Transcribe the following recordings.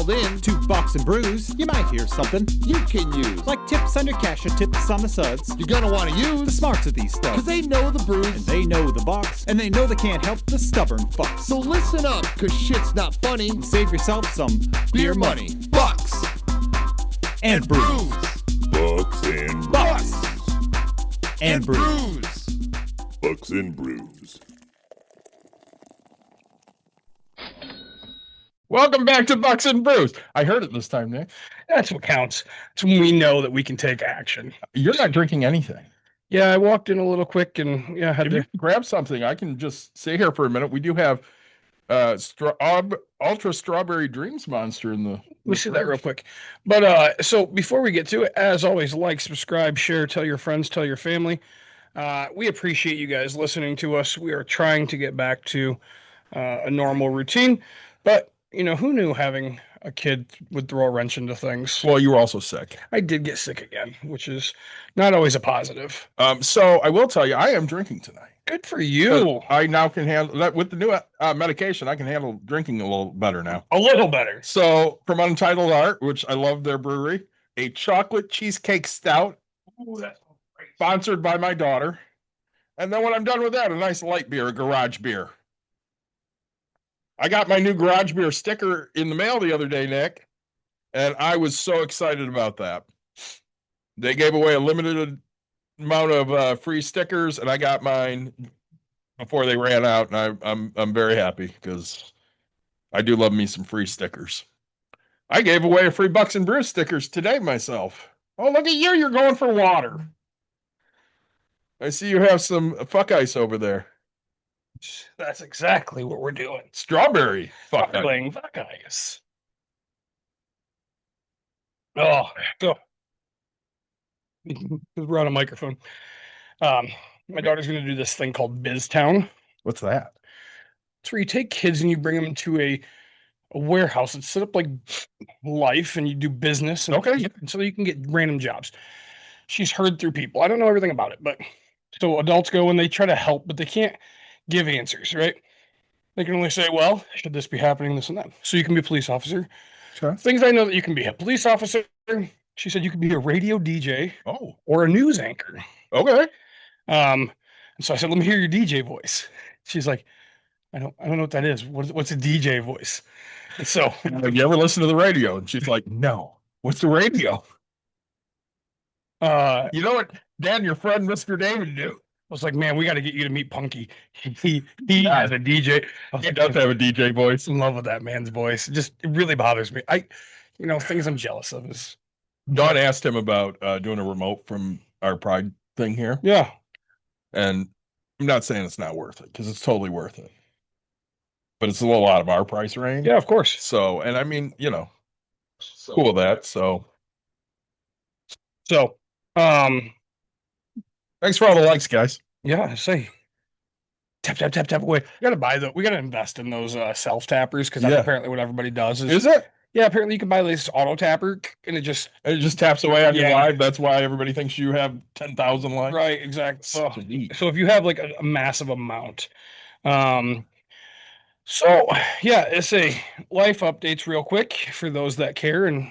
called in to Box and Brews, you might hear something you can use. like tips on your cash and tips on the suds. You're gonna want to The use smarts of these stuff. because they know the brews. And they know the box, and they know they can't help the stubborn fucks. So listen up, cause shit's not funny. And save yourself some beer money. Bucks And brews. Bucks and Bucks and brews. brews. Bucks and Brews. Welcome back to Bucks and Brews. I heard it this time, Nick. That's what counts. It's when we know that we can take action. You're not drinking anything. Yeah, I walked in a little quick and had If you to. grab something, I can just stay here for a minute. We do have Ultra Strawberry Dreams Monster in the. Let me see that real quick. But so before we get to it, as always, like, subscribe, share, tell your friends, tell your family. We appreciate you guys listening to us. We are trying to get back to a normal routine, but you know, who knew having a kid would throw a wrench into things? Well, you were also sick. I did get sick again, which is not always a positive. So I will tell you, I am drinking tonight. Good for you. I now can handle that with the new medication. I can handle drinking a little better now. A little better. So from Untitled Art, which I love their brewery, a chocolate cheesecake stout Ooh, that's great. sponsored by my daughter. And then when I'm done with that, a nice light beer, a garage beer. I got my new garage beer sticker in the mail the other day, Nick, and I was so excited about that. They gave away a limited amount of free stickers, and I got mine before they ran out, and I'm very happy because I do love me some free stickers. I gave away a free Bucks and Brews stickers today myself. Oh, look at you! You're going for water. I see you have some fuck ice over there. That's exactly what we're doing. Strawberry fuck ice. Sparkling fuck ice. Oh, go. Because we're on a microphone. My daughter's going to do this thing called BizTown. What's that? It's where you take kids and you bring them to a warehouse. It's set up like life, and you do business. And Okay. so you can get random jobs. She's heard through people. I don't know everything about it, but so adults go and they try to help, but they can't give answers, right? They can only say, well, should this be happening, this and that. So you can be a police officer. Sure. Things I know that you can be a police officer. She said you could be a radio DJ Oh, or a news anchor. okay. And so I said, let me hear your DJ voice. She's like, I don't know what that is. What's a DJ voice? And so Have you ever listened to the radio? And she's like, no. What's the radio? You know what Dan, your friend Mr. David, do? I was like, man, we got to get you to meet Punky. He has a DJ. I was He like, does have a DJ voice. in love with that man's voice. It really bothers me. Things I'm jealous of is. Dawn asked him about doing a remote from our Pride thing here. Yeah. And I'm not saying it's not worth it, because it's totally worth it. But it's a little out of our price range. Yeah, of course. So, and I mean, you know, cool with that. So So, thanks for all the likes, guys. yeah, say tap, tap, tap, tap away. We got to invest in those self tappers, because that's Yeah. apparently what everybody does. Is it? Yeah, apparently you can buy this auto tapper and it just. It just taps away on your Yeah. live. That's why everybody thinks you have 10,000 likes. Right, exactly. Sweet. So if you have like a massive amount, so yeah, it's a life updates real quick for those that care and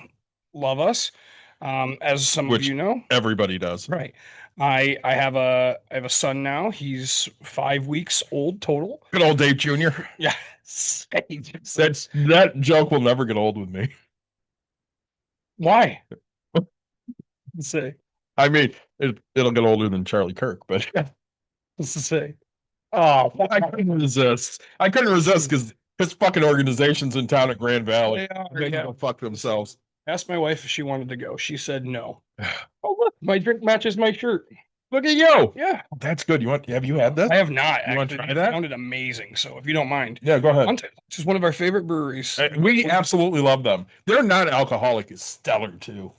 love us. As some Which- of you know, Everybody does. right? I have a son now. He's 5 weeks old total. Good old Dave Jr. Yeah, That joke will never get old with me. why? Say, I mean, it'll get older than Charlie Kirk, but what's to say? Oh, I couldn't resist. I couldn't resist because his fucking organization's in town at Grand Valley. they are, They yeah. go fuck themselves. Asked my wife if she wanted to go. She said no. Oh look, my drink matches my shirt. Look at you. Yeah, That's good. Have you had this? I have not. You wanna Actually, try it that? sounded amazing. So if you don't mind, Yeah, go ahead. Hunted, which is one of our favorite breweries. We absolutely love them. They're not alcoholic is stellar too.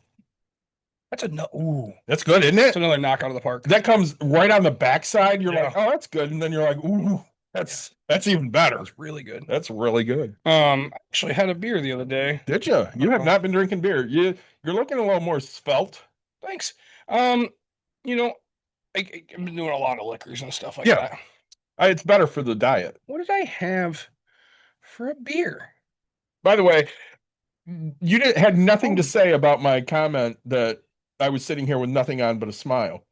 That's ooh, That's good, isn't that's it? another knock out of the park. That comes right on the backside. You're Yeah. like, oh, that's good, and then you're like, ooh, that's even better. That's really good. That's really good. Actually had a beer the other day. Did you? You have not been drinking beer. You're looking a little more svelte. Thanks. You know, I've been doing a lot of liquors and stuff like Yeah. that. It's better for the diet. What did I have for a beer? By the way, You had nothing to say about my comment that I was sitting here with nothing on but a smile.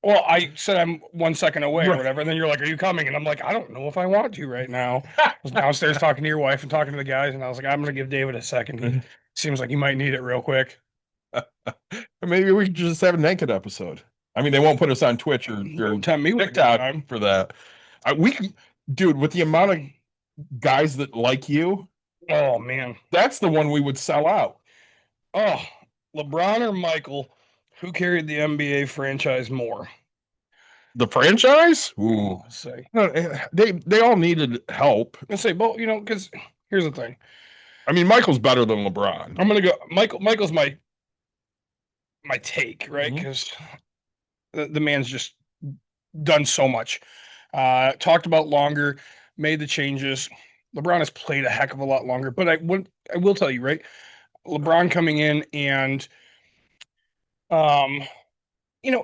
Well, I said I'm 1 second away or Right. whatever. And then you're like, "Are you coming?" And I'm like, "I don't know if I want to right now." I was downstairs talking to your wife and talking to the guys, and I was like, "I'm gonna give David a second. He seems like he might need it real quick." Maybe we could just have a naked episode. I mean, they won't put us on Twitch or Don't tempt me with a good TikTok time. for that. Dude, with the amount of guys that like you, Oh man. that's the one we would sell out. Oh, LeBron or Michael, who carried the NBA franchise more? The franchise? Ooh. Let's say. No, they all needed help. Let's say, well, because here's the thing. I mean, Michael's better than LeBron. I'm gonna go Michael. Michael's my take, right? Mhm. Because the man's just done so much. Talked about longer, made the changes. LeBron has played a heck of a lot longer, but I will tell you, right? LeBron coming in and um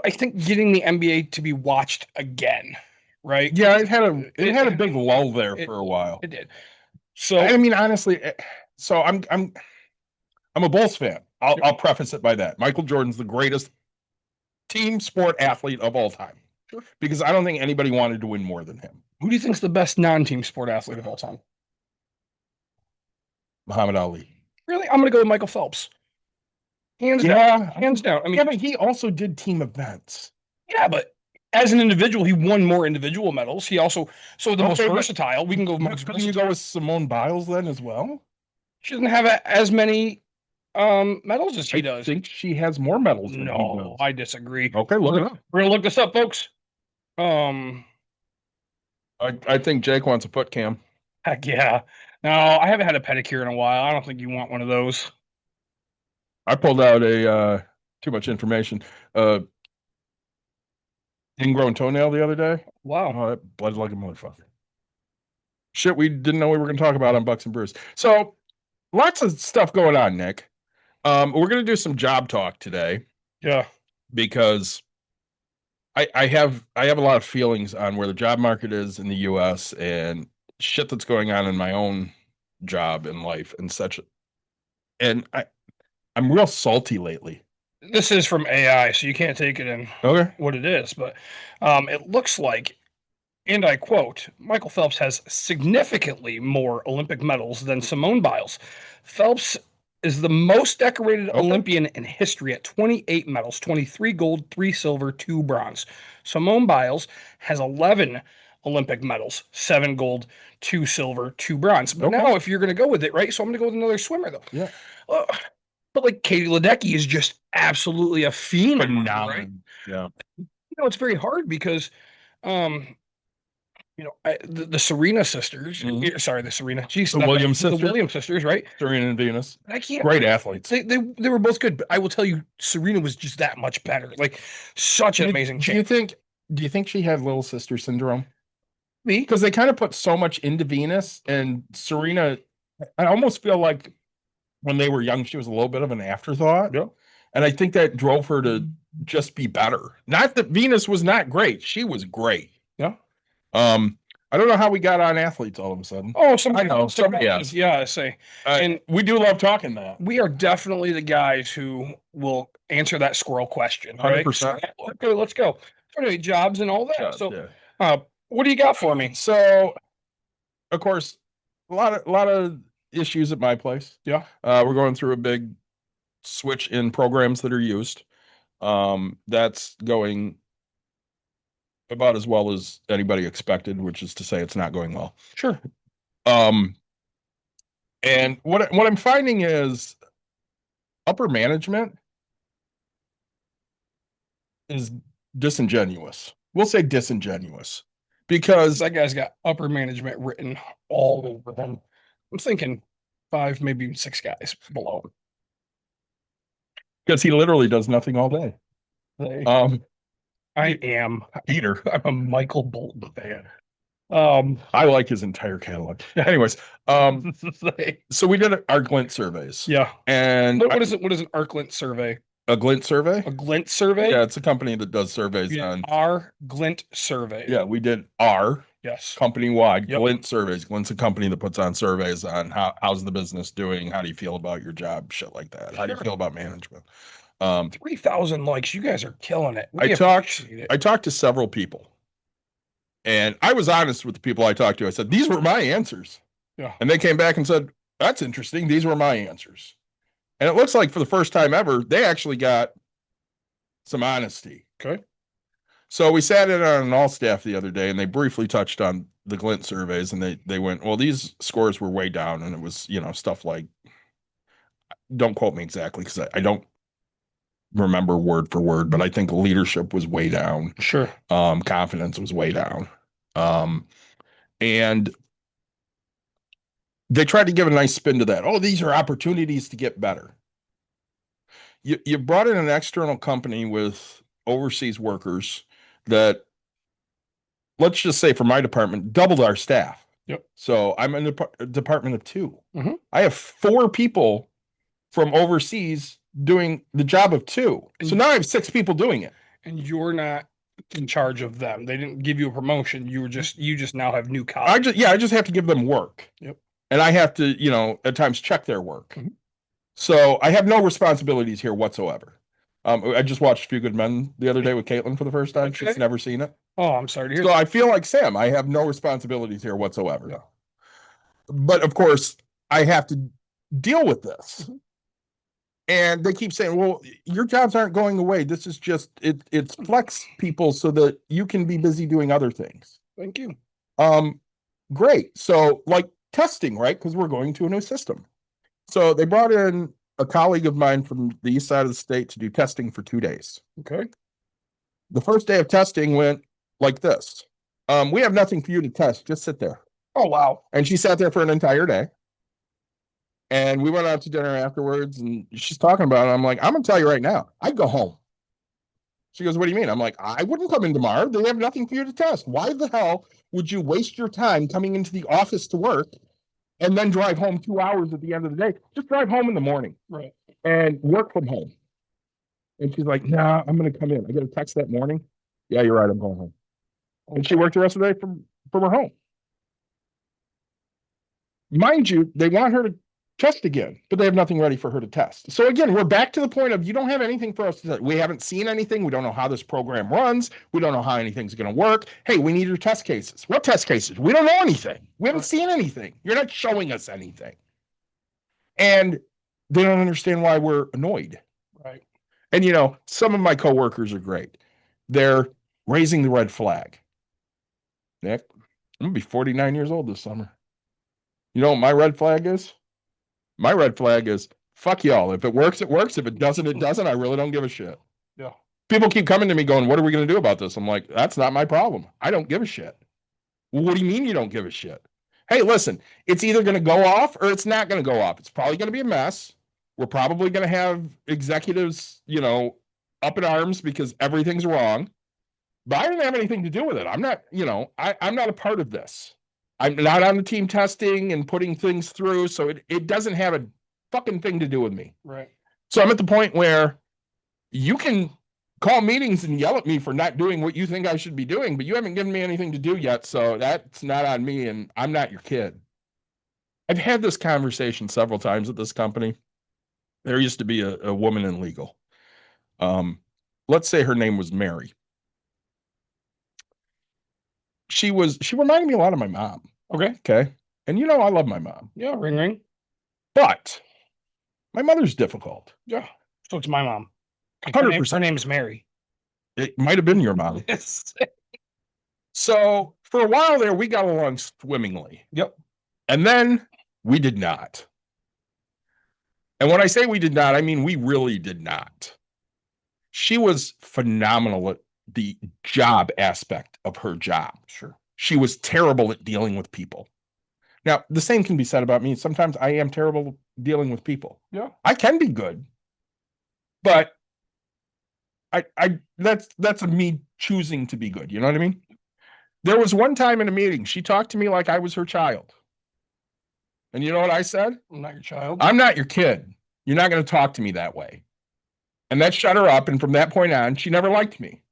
I think getting the NBA to be watched again, right? Yeah, it had a big lull there it- for a while. It did. So I mean, honestly, so I'm a Bulls fan. I'll preface it by that. Michael Jordan's the greatest team sport athlete of all time. Sure. Because I don't think anybody wanted to win more than him. who do you think's the best non-team sport athlete of all time? Muhammad Ali. Really? I'm gonna go with Michael Phelps. Hands down. Yeah. Hands down. I mean, Yeah, but he also did team events. yeah, but as an individual, he won more individual medals. He also the most Okay, but- versatile. We can go most Couldn't you versatile. go with Simone Biles then as well? She doesn't have as many medals as he I does. think she has more medals than he No, does. I disagree. Okay, look it up. We're gonna look this up, folks. I think Jake wants a foot cam. Heck yeah. No, I haven't had a pedicure in a while. I don't think you want one of those. I pulled out a too much information. Ingrown toenail the other day. Wow. Oh, that bled like a motherfucker. Shit, we didn't know we were going to talk about on Bucks and Brews. So, lots of stuff going on, Nick. We're going to do some job talk today Yeah. because I have a lot of feelings on where the job market is in the U.S. and shit that's going on in my own job and life and such. And I'm real salty lately. This is from AI, so you can't take it in Okay. what it is, but it looks like, and I quote, Michael Phelps has significantly more Olympic medals than Simone Biles. Phelps is the most decorated Olympian in history at 28 medals, 23 gold, 3 silver, 2 bronze. Simone Biles has 11 Olympic medals, 7 gold, 2 silver, 2 bronze. But now, if you're going to go with it, right? So I'm going to go with another swimmer, though. Yeah. But like Katie Ledecky is just absolutely a phenom, Phenomenal. right? Yeah. It's very hard because, the Serena sisters. Mhm. Sorry, the Serena. Jeez, The Williams the sisters? Williams sisters, right? Serena and Venus. I can't. Great athletes. They were both good, but I will tell you, Serena was just that much better. Like such an amazing Do you champ. think she had little sister syndrome? Me? Because they kind of put so much into Venus and Serena. I almost feel like when they were young, she was a little bit of an afterthought. Yeah. And I think that drove her to just be better. Not that Venus was not great. She was great. Yeah. I don't know how we got on athletes all of a sudden. Oh, I know, somebody else. Yeah, I say. And we do love talking that. We are definitely the guys who will answer that squirrel question. Right? 100%. Okay, let's go. So anyway, jobs and all that. Yeah, So, yeah. what do you got for me? So, of course, a lot of issues at my place. Yeah. We're going through a big switch in programs that are used. That's going about as well as anybody expected, which is to say it's not going well. Sure. And what I'm finding is upper management is disingenuous. We'll say disingenuous because That guy's got upper management written all over him. I'm thinking 5, maybe 6 guys below him. because he literally does nothing all day. I am Peter, I'm a Michael Bolton fan. I like his entire catalog. Anyways, so we did our glint surveys. Yeah. And What is it? What is an ArcLint survey? a glint survey? A glint survey? Yeah, it's a company that does surveys on. Our glint survey. Yeah, we did our Yes. company-wide, Yep. Glint surveys. Glint's a company that puts on surveys on how's the business doing, how do you feel about your job, shit like that. How do you Sure. feel about management? 3,000 likes. You guys are killing it. I We talked appreciate it. I talked to several people, and I was honest with the people I talked to. I said, these were my answers. Yeah. And they came back and said, that's interesting. These were my answers. And it looks like for the first time ever, they actually got some honesty. Okay. So we sat in on an all staff the other day, and they briefly touched on the Glint surveys, and they went, well, these scores were way down, and it was, you know, stuff like, don't quote me exactly because I don't remember word for word, but I think leadership was way down. Sure. Confidence was way down. And they tried to give a nice spin to that. Oh, these are opportunities to get better. You brought in an external company with overseas workers that, let's just say for my department, doubled our staff. Yep. So I'm in a department of 2. Mhm. I have 4 people from overseas doing the job of 2. So now I have 6 people doing it. And you're not in charge of them. They didn't give you a promotion. You just now have new I colleagues. just have to give them work. Yep. And I have to, you know, at times check their work. Mhm. So I have no responsibilities here whatsoever. I just watched A Few Good Men the other day with Caitlin for the first time. Okay. She's never seen it. Oh, I'm sorry to hear So that. I feel like Sam. I have no responsibilities here whatsoever. Yeah. But of course, I have to deal with this. Mhm. And they keep saying, well, your jobs aren't going away. This is just, it's flex people so that you can be busy doing other things. Thank you. Great. So like testing, right? Because we're going to a new system. So they brought in a colleague of mine from the east side of the state to do testing for 2 days. Okay. The first day of testing went like this. We have nothing for you to test. Just sit there. Oh, wow. And she sat there for an entire day. And we went out to dinner afterwards, and she's talking about it. I'm like, I'm going to tell you right now, I'd go home. She goes, what do you mean? I'm like, I wouldn't come in tomorrow. They have nothing for you to test. Why the hell would you waste your time coming into the office to work and then drive home 2 hours at the end of the day? Just drive home in the morning. Right. And work from home. And she's like, nah, I'm going to come in. I get a text that morning. Yeah, you're right. I'm going home. And she worked the rest of the day from her home. Mind you, they want her to test again, but they have nothing ready for her to test. So again, we're back to the point of you don't have anything for us to test. We haven't seen anything. We don't know how this program runs. We don't know how anything's going to work. Hey, we need your test cases. What test cases? We don't know anything. We haven't seen anything. You're not showing us anything. And they don't understand why we're annoyed. Right. And you know, some of my coworkers are great. They're raising the red flag. Nick, I'm going to be 49 years old this summer. You know what my red flag is? My red flag is, fuck y'all. If it works, it works. If it doesn't, it doesn't. I really don't give a shit. Yeah. People keep coming to me going, what are we going to do about this? I'm like, that's not my problem. I don't give a shit. Well, what do you mean you don't give a shit? Hey, listen, it's either going to go off or it's not going to go off. It's probably going to be a mess. We're probably going to have executives, you know, up in arms because everything's wrong. But I didn't have anything to do with it. I'm not, you know, I'm not a part of this. I'm not on the team testing and putting things through. So it doesn't have a fucking thing to do with me. Right. So I'm at the point where you can call meetings and yell at me for not doing what you think I should be doing, but you haven't given me anything to do yet. So that's not on me, and I'm not your kid. I've had this conversation several times at this company. There used to be a woman in legal. Let's say her name was Mary. She reminded me a lot of my mom. Okay. Okay. And you know, I love my mom, Yeah. Ring, ring. but my mother's difficult. Yeah. So it's my mom. 100%. Her name is Mary. It might have been your mom. Yes. So for a while there, we got along swimmingly. Yep. And then we did not. And when I say we did not, I mean we really did not. She was phenomenal at the job aspect of her job. Sure. She was terrible at dealing with people. Now, the same can be said about me. Sometimes I am terrible dealing with people. Yeah. I can be good, but that's a me choosing to be good. You know what I mean? There was one time in a meeting, she talked to me like I was her child. And you know what I said? I'm not your child. I'm not your kid. You're not going to talk to me that way. And that shut her up. And from that point on, she never liked me.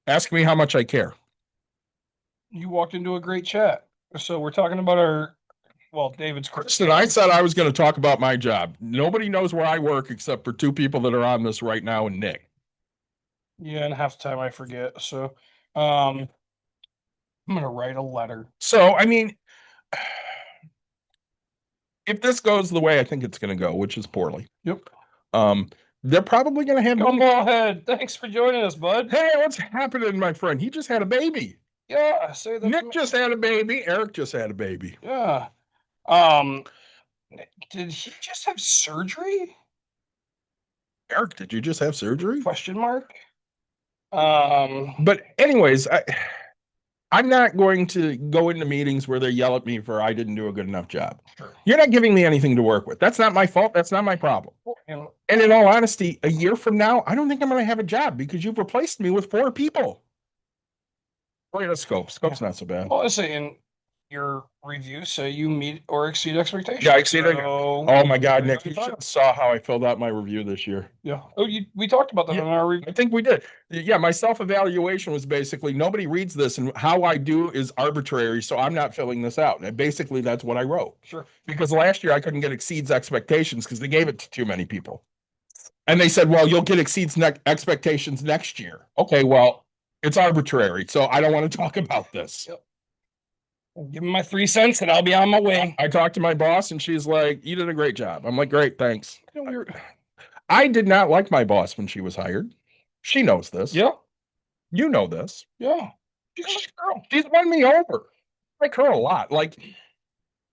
Ask me how much I care. You walked into a great chat. So we're talking about David's Kristen, I said I was going to talk about my job. Nobody knows where I work except for two people that are on this right now and Nick. Yeah, and half the time I forget. So, I'm gonna write a letter. So, I mean, if this goes the way I think it's going to go, which is poorly, Yep. um, they're probably going to have. Come ahead. Thanks for joining us, bud. Hey, what's happening, my friend? He just had a baby. Yeah, say that. Nick just had a baby. Eric just had a baby. Yeah. Did he just have surgery? Eric, did you just have surgery? Question mark. But anyways, I'm not going to go into meetings where they yell at me for I didn't do a good enough job. Sure. You're not giving me anything to work with. That's not my fault. That's not my problem. And in all honesty, a year from now, I don't think I'm going to have a job because you've replaced me with 4 people. Look at Scope. Scope's not so bad. well, I say in your review, say you meet or exceed expectations. Yeah, I exceeded. So, Oh my God, Nick, you fine. should have saw how I filled out my review this year. Yeah. Oh, we talked about that Yeah. in our review. I think we did. Yeah, my self-evaluation was basically nobody reads this and how I do is arbitrary, so I'm not filling this out. And basically that's what I wrote. Sure. Because last year I couldn't get exceeds expectations because they gave it to too many people. And they said, well, you'll get exceeds expectations next year. Okay, well, it's arbitrary, so I don't want to talk about this. Yep. Give me my 3 cents and I'll be on my way. I talked to my boss and she's like, you did a great job. I'm like, great, thanks. You know, I did not like my boss when she was hired. She knows this. yeah. You know this. Yeah. She's a nice girl. She's won me over. I like her a lot. Like,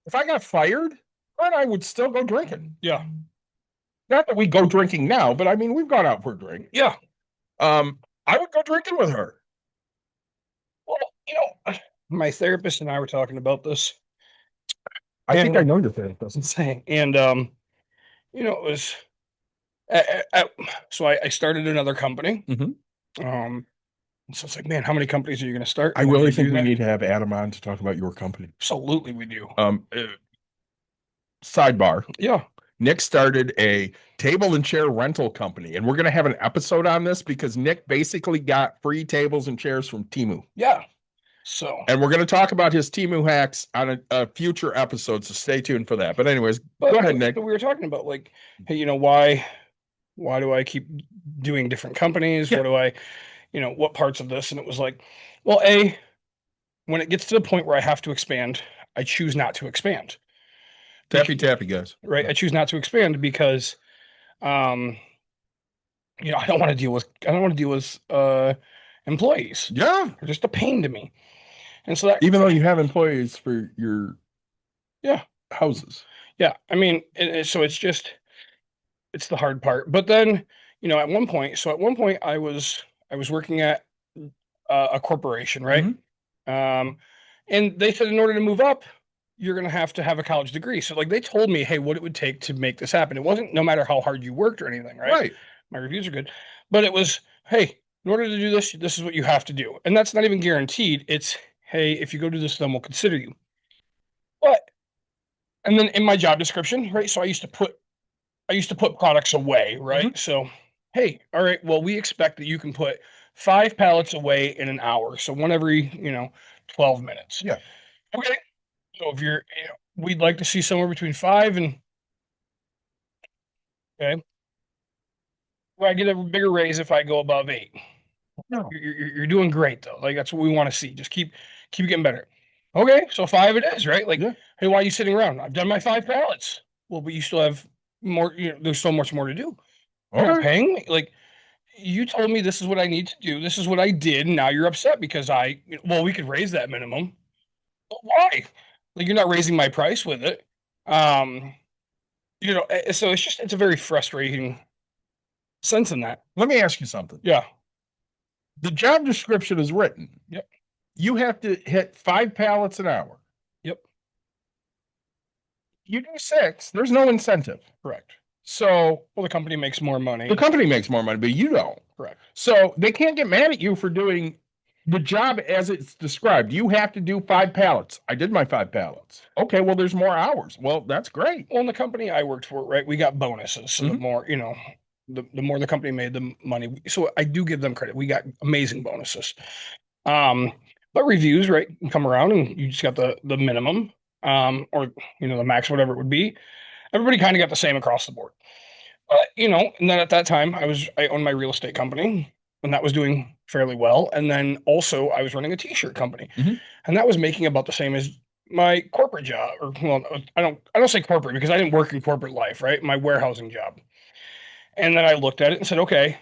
if I got fired, her and I would still go drinking. Yeah. Not that we go drinking now, but I mean, we've gone out for a drink. Yeah. I would go drinking with her. Well, my therapist and I were talking about this. I think I know your therapist. Insane. And it was so I started another company. Mhm. So it's like, man, how many companies are you going to start? I really think we need to have Adam on to talk about your company. Absolutely, we do. Sidebar. Yeah. Nick started a table and chair rental company, and we're going to have an episode on this because Nick basically got free tables and chairs from Temu. Yeah. So, and we're going to talk about his Temu hacks on a future episode, so stay tuned for that. But anyways, go ahead, Nick. We were talking about like, hey, why do I keep doing different companies? Yeah. What do I, what parts of this? And it was like, well, when it gets to the point where I have to expand, I choose not to expand. Tappy tappy, guys. Right. I choose not to expand because, I don't want to deal with employees. Yeah. They're just a pain to me. And so that, even though you have employees for your houses. Yeah. I mean, so it's the hard part. But then, at one point I was working at a corporation, right? Mm-hmm. And they said in order to move up, you're going to have a college degree. So like they told me, hey, what it would take to make this happen. It wasn't no matter how hard you worked or anything, right? Right. My reviews are good. But it was, hey, in order to do this, this is what you have to do. And that's not even guaranteed. It's, hey, if you go do this, then we'll consider you. And then in my job description, right? So I used to put products away, right? Mm-hmm. So, hey, all right, well, we expect that you can put 5 pallets away in an hour. So one every, 12 minutes. Yeah. Okay. So if you're, we'd like to see somewhere between 5 and, okay. Well, I get a bigger raise if I go above 8. No. You're doing great though. Like that's what we want to see. Just keep getting better. Okay, so 5 it is, right? Like, hey, why are you sitting around? I've done my 5 pallets. Well, but you still have more. There's so much more to do. You're paying me. Like, you told me this is what I need to do. This is what I did. And now you're upset because we could raise that minimum. But why? Like, you're not raising my price with it. So it's a very frustrating sense in that. Let me ask you something. Yeah. The job description is written. Yep. You have to hit 5 pallets an hour. Yep. You do 6, there's no incentive. Correct. So, well, the company makes more money. The company makes more money, but you don't. Correct. So they can't get mad at you for doing the job as it's described. You have to do 5 pallets. I did my 5 pallets. Okay, well, there's more hours. Well, that's great. Well, in the company I worked for, right, we got bonuses. So the more, the more the company made the money. So I do give them credit. We got amazing bonuses. But reviews, right, can come around and you just got the minimum, or the max, whatever it would be. Everybody kind of got the same across the board. But and then at that time I owned my real estate company and that was doing fairly well. And then also I was running a t-shirt company Mhm. and that was making about the same as my corporate job. Or well, I don't say corporate because I didn't work in corporate life, right? My warehousing job. And then I looked at it and said, okay,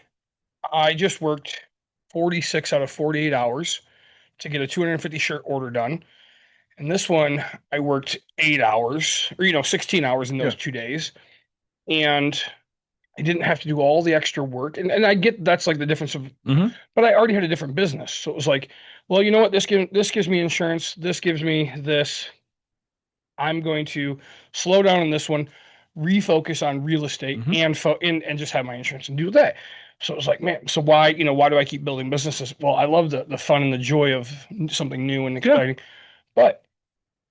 I just worked 46 out of 48 hours to get a 250 shirt order done. And this one, I worked 8 hours or, 16 hours in those Yeah. 2 days. And I didn't have to do all the extra work. And I get that's like the difference of, Mhm. but I already had a different business. So it was like, well, you know what? This gives me insurance. This gives me this. I'm going to slow down on this one, refocus on real estate Mhm. and just have my insurance and do that. So it was like, man, so why do I keep building businesses? Well, I love the fun and the joy of something new and Yeah. exciting, but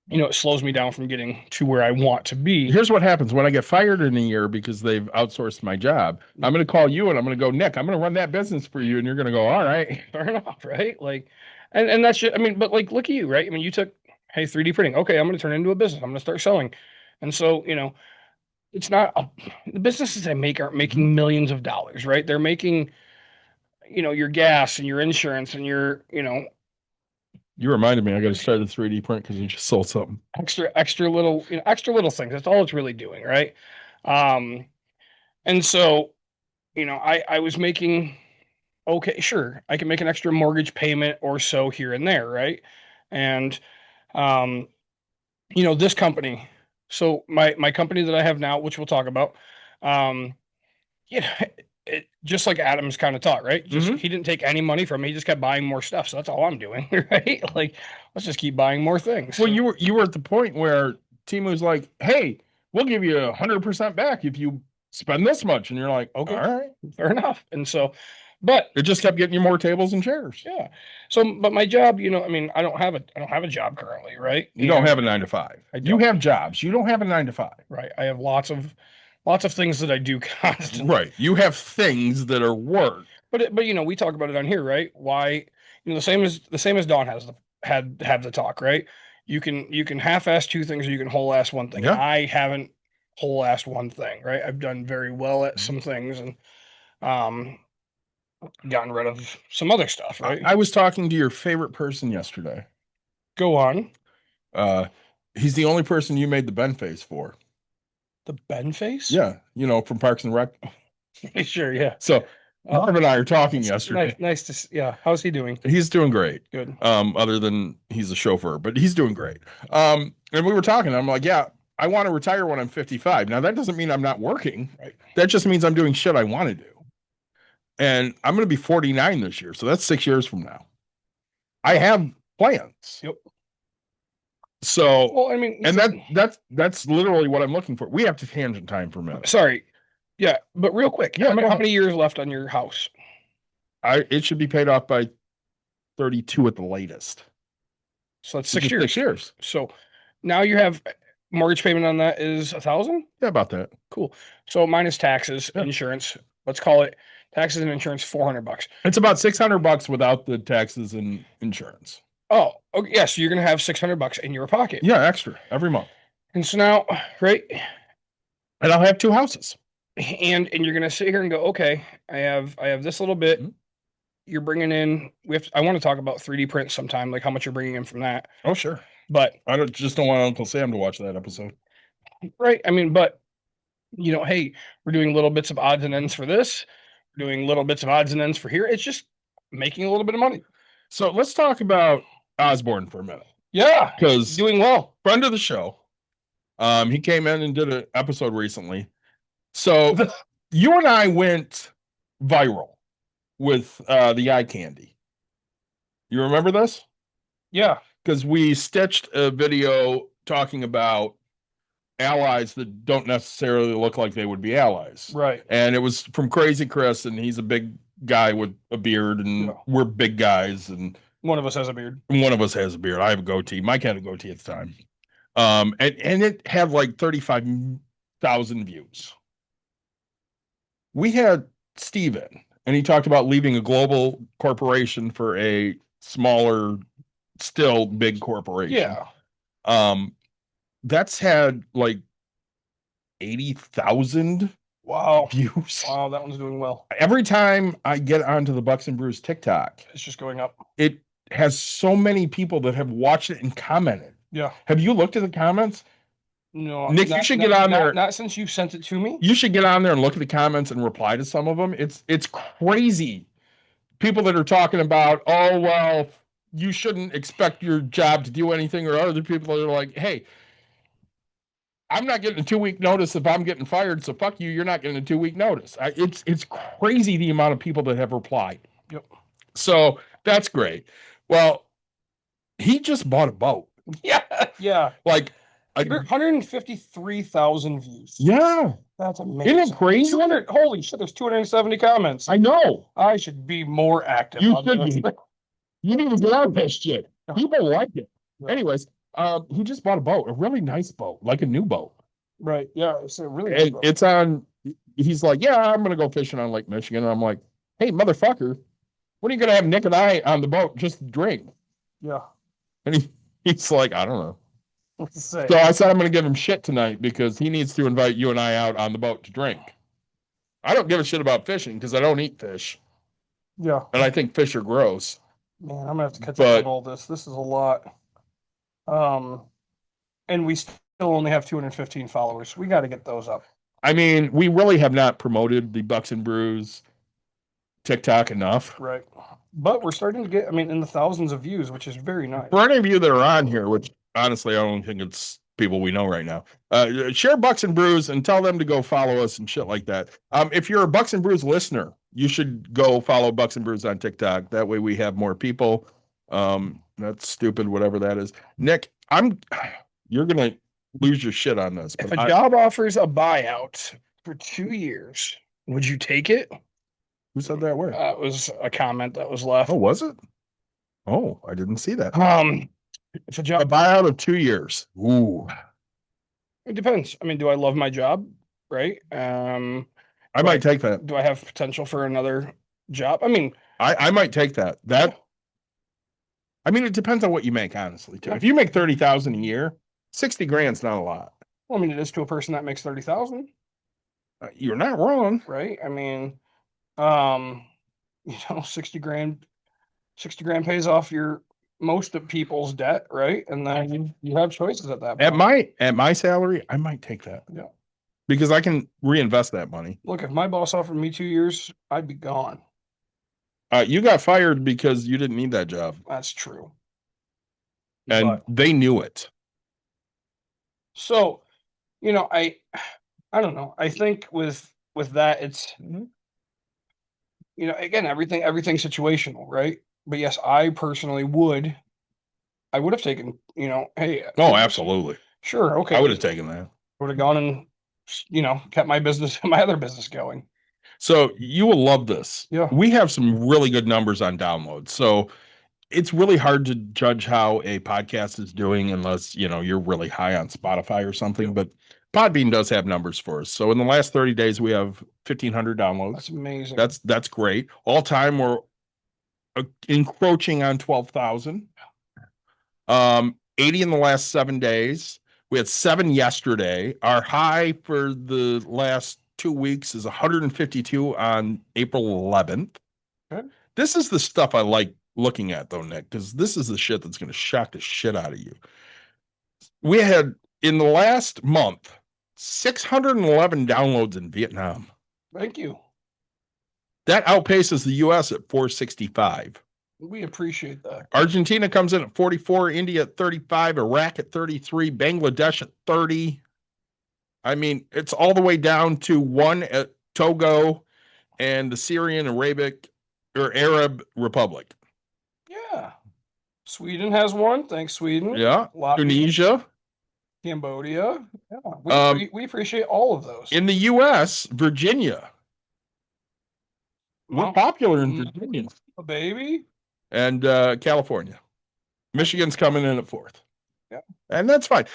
it slows me down from getting to where I want to be. Here's what happens when I get fired in a year because they've outsourced my job. I'm going to call you and I'm going to go, Nick, I'm going to run that business for you. And you're going to go, all right. Fair enough, right? Like, and that's just, I mean, but like, look at you, right? I mean, you took, hey, 3D printing. Okay, I'm going to turn it into a business. I'm going to start selling. And so, it's not the businesses I make aren't making millions of dollars, right? They're making, your gas and your insurance and You reminded me, I got to start the 3D print because you just sold something. extra little things. That's all it's really doing, right? Um, and so, I was making, okay, sure, I can make an extra mortgage payment or so here and there, right? And um, this company. So my company that I have now, which we'll talk about, um, you know, just like Adam's kind of taught, right? Just Mhm. he didn't take any money from me, he just kept buying more stuff. So that's all I'm doing, right? Like, let's just keep buying more things. Well, you were at the point where Timu's like, hey, we'll give you 100% back if you spend this much. And you're like, Okay. all right. Fair enough. And so, but It just kept getting you more tables and chairs. yeah. So, but my job, I mean, I don't have a job currently, right? You don't And have a 9 to 5. I You don't. have jobs. You don't have a 9 to 5. Right. I have lots of things that I do constantly. Right. You have things that are work. But we talk about it on here, right? Why, the same as Dawn has have the talk, right? You can half-ass two things or you can whole-ass one thing. Yeah. I haven't whole-assed one thing, right? I've done very well at some things and um gotten rid of some other stuff, right? I was talking to your favorite person yesterday. Go on. Uh, he's the only person you made the Ben face for. The Ben face? Yeah. From Parks and Rec. Sure, yeah. So Marv and I are talking yesterday. Nice to see. Yeah. How's he doing? He's doing great. Good. Other than he's a chauffeur, but he's doing great. And we were talking, I'm like, yeah, I want to retire when I'm 55. Now that doesn't mean I'm not working. Right. That just means I'm doing shit I want to do. And I'm going to be 49 this year. So that's 6 years from now. I have plans. Yep. So, Well, I mean, and that's literally what I'm looking for. We have to tangent time for a minute. sorry. Yeah, but real quick, Yeah, how many years left on your house? It should be paid off by 32 at the latest. So that's Which 6 is years. 6 years. So now you have mortgage payment on that is 1,000. Yeah, about that. Cool. So minus taxes, insurance. Let's call it taxes and insurance, $400. It's about $600 without the taxes and insurance. Oh, okay. Yeah. So you're gonna have $600 in your pocket. Yeah, extra every month. And so now, right? And I'll have 2 houses. And you're gonna sit here and go, okay, I have this little bit. Mhm. You're bringing in. I want to talk about 3D print sometime, like how much you're bringing in from that. Oh, sure. But I don't want Uncle Sam to watch that episode. right, I mean, but hey, we're doing little bits of odds and ends for this. We're doing little bits of odds and ends for here. It's just making a little bit of money. So let's talk about Osborne for a minute. Yeah, Because doing well. friend of the show, he came in and did an episode recently. So you and I went viral with the eye candy. You remember this? Yeah. Because we stitched a video talking about allies that don't necessarily look like they would be allies. Right. And it was from Crazy Chris, and he's a big guy with a beard, and Yeah. we're big guys, and One of us has a beard. one of us has a beard. I have a goatee. Mike had a goatee at the time. And it had like 35,000 views. We had Steven, and he talked about leaving a global corporation for a smaller still big corporation. Yeah. That's had like 80,000 Wow. views. Wow, that one's doing well. Every time I get onto the Bucks and Brews TikTok, It's just going up. it has so many people that have watched it and commented. Yeah. Have you looked at the comments? No, Nick, you should get on there. Not since you sent it to me. You should get on there and look at the comments and reply to some of them. It's crazy. People that are talking about, oh, well, you shouldn't expect your job to do anything, or other people that are like, hey, I'm not getting a 2-week notice if I'm getting fired, so fuck you, you're not getting a 2-week notice. It's crazy the amount of people that have replied. Yep. So that's great. Well, he just bought a boat. Yeah. Yeah. Like 153,000 views. Yeah. That's amazing. Isn't it crazy? 200. Holy shit! There's 270 comments. I know. I should be more active. You on should this. be. You need to get on this shit. People like it. Yeah. Anyways, he just bought a boat, a really nice boat, like a new boat. Right. Yeah. It's a really. And it's on. He's like, yeah, I'm gonna go fishing on Lake Michigan. And I'm like, hey, motherfucker, when are you gonna have Nick and I on the boat just to drink? Yeah. And he's like, I don't know. So I said I'm going to give him shit tonight because he needs to invite you and I out on the boat to drink. I don't give a shit about fishing because I don't eat fish. Yeah. And I think fish are gross. Man, I'm gonna have to catch up on all this. This is a lot. And we still only have 215 followers. We got to get those up. I mean, we really have not promoted the Bucks and Brews TikTok enough. Right. But we're starting to get, I mean, in the thousands of views, which is very nice. For any of you that are on here, which honestly, I don't think it's people we know right now, share Bucks and Brews and tell them to go follow us and shit like that. If you're a Bucks and Brews listener, you should go follow Bucks and Brews on TikTok. That way we have more people. That's stupid, whatever that is. Nick, you're going to lose your shit on this. If a job offers a buyout for 2 years, would you take it? Who said that word? It was a comment that was left. Oh, was it? Oh, I didn't see that. If a A job, buyout of 2 years. Ooh. it depends. I mean, do I love my job? Right. I might take that. Do I have potential for another job? I mean, I might take that. I mean, it depends on what you make, honestly, too. If you make 30,000 a year, 60 grand's not a lot. well, I mean, it is to a person that makes 30,000, You're not wrong. right? I mean, 60 grand pays off most of people's debt, right? And then you have choices at that point. At my salary, I might take that. Yeah. Because I can reinvest that money. Look, if my boss offered me 2 years, I'd be gone. You got fired because you didn't need that job. That's true. And But- they knew it. So, I don't know. I think with that, it's, again, everything's situational, right? But yes, I personally would have taken, hey. Oh, absolutely. Sure. Okay. I would have taken that. Would have gone and, kept my other business going. So you will love this. Yeah. We have some really good numbers on downloads. So it's really hard to judge how a podcast is doing unless, you're really high on Spotify or something. But Podbean does have numbers for us. So in the last 30 days, we have 1,500 downloads. That's amazing. That's great. All time, we're encroaching on 12,000. 80 in the last 7 days. We had 7 yesterday. Our high for the last 2 weeks is 152 on April 11th. Okay. This is the stuff I like looking at, though, Nick, because this is the shit that's going to shock the shit out of you. We had, in the last month, 611 downloads in Vietnam. Thank you. That outpaces the U.S. at 465. We appreciate that. Argentina comes in at 44, India at 35, Iraq at 33, Bangladesh at 30. I mean, it's all the way down to 1 at Togo and the Syrian Arab Republic. Yeah. Sweden has one. Thanks, Sweden. Yeah. Latvia, Tunisia. Cambodia. Yeah. We appreciate all of those. In the U.S., Virginia. We're Wow. popular in Virginia. Baby. And California. Michigan's coming in at 4th. Yeah. And that's fine.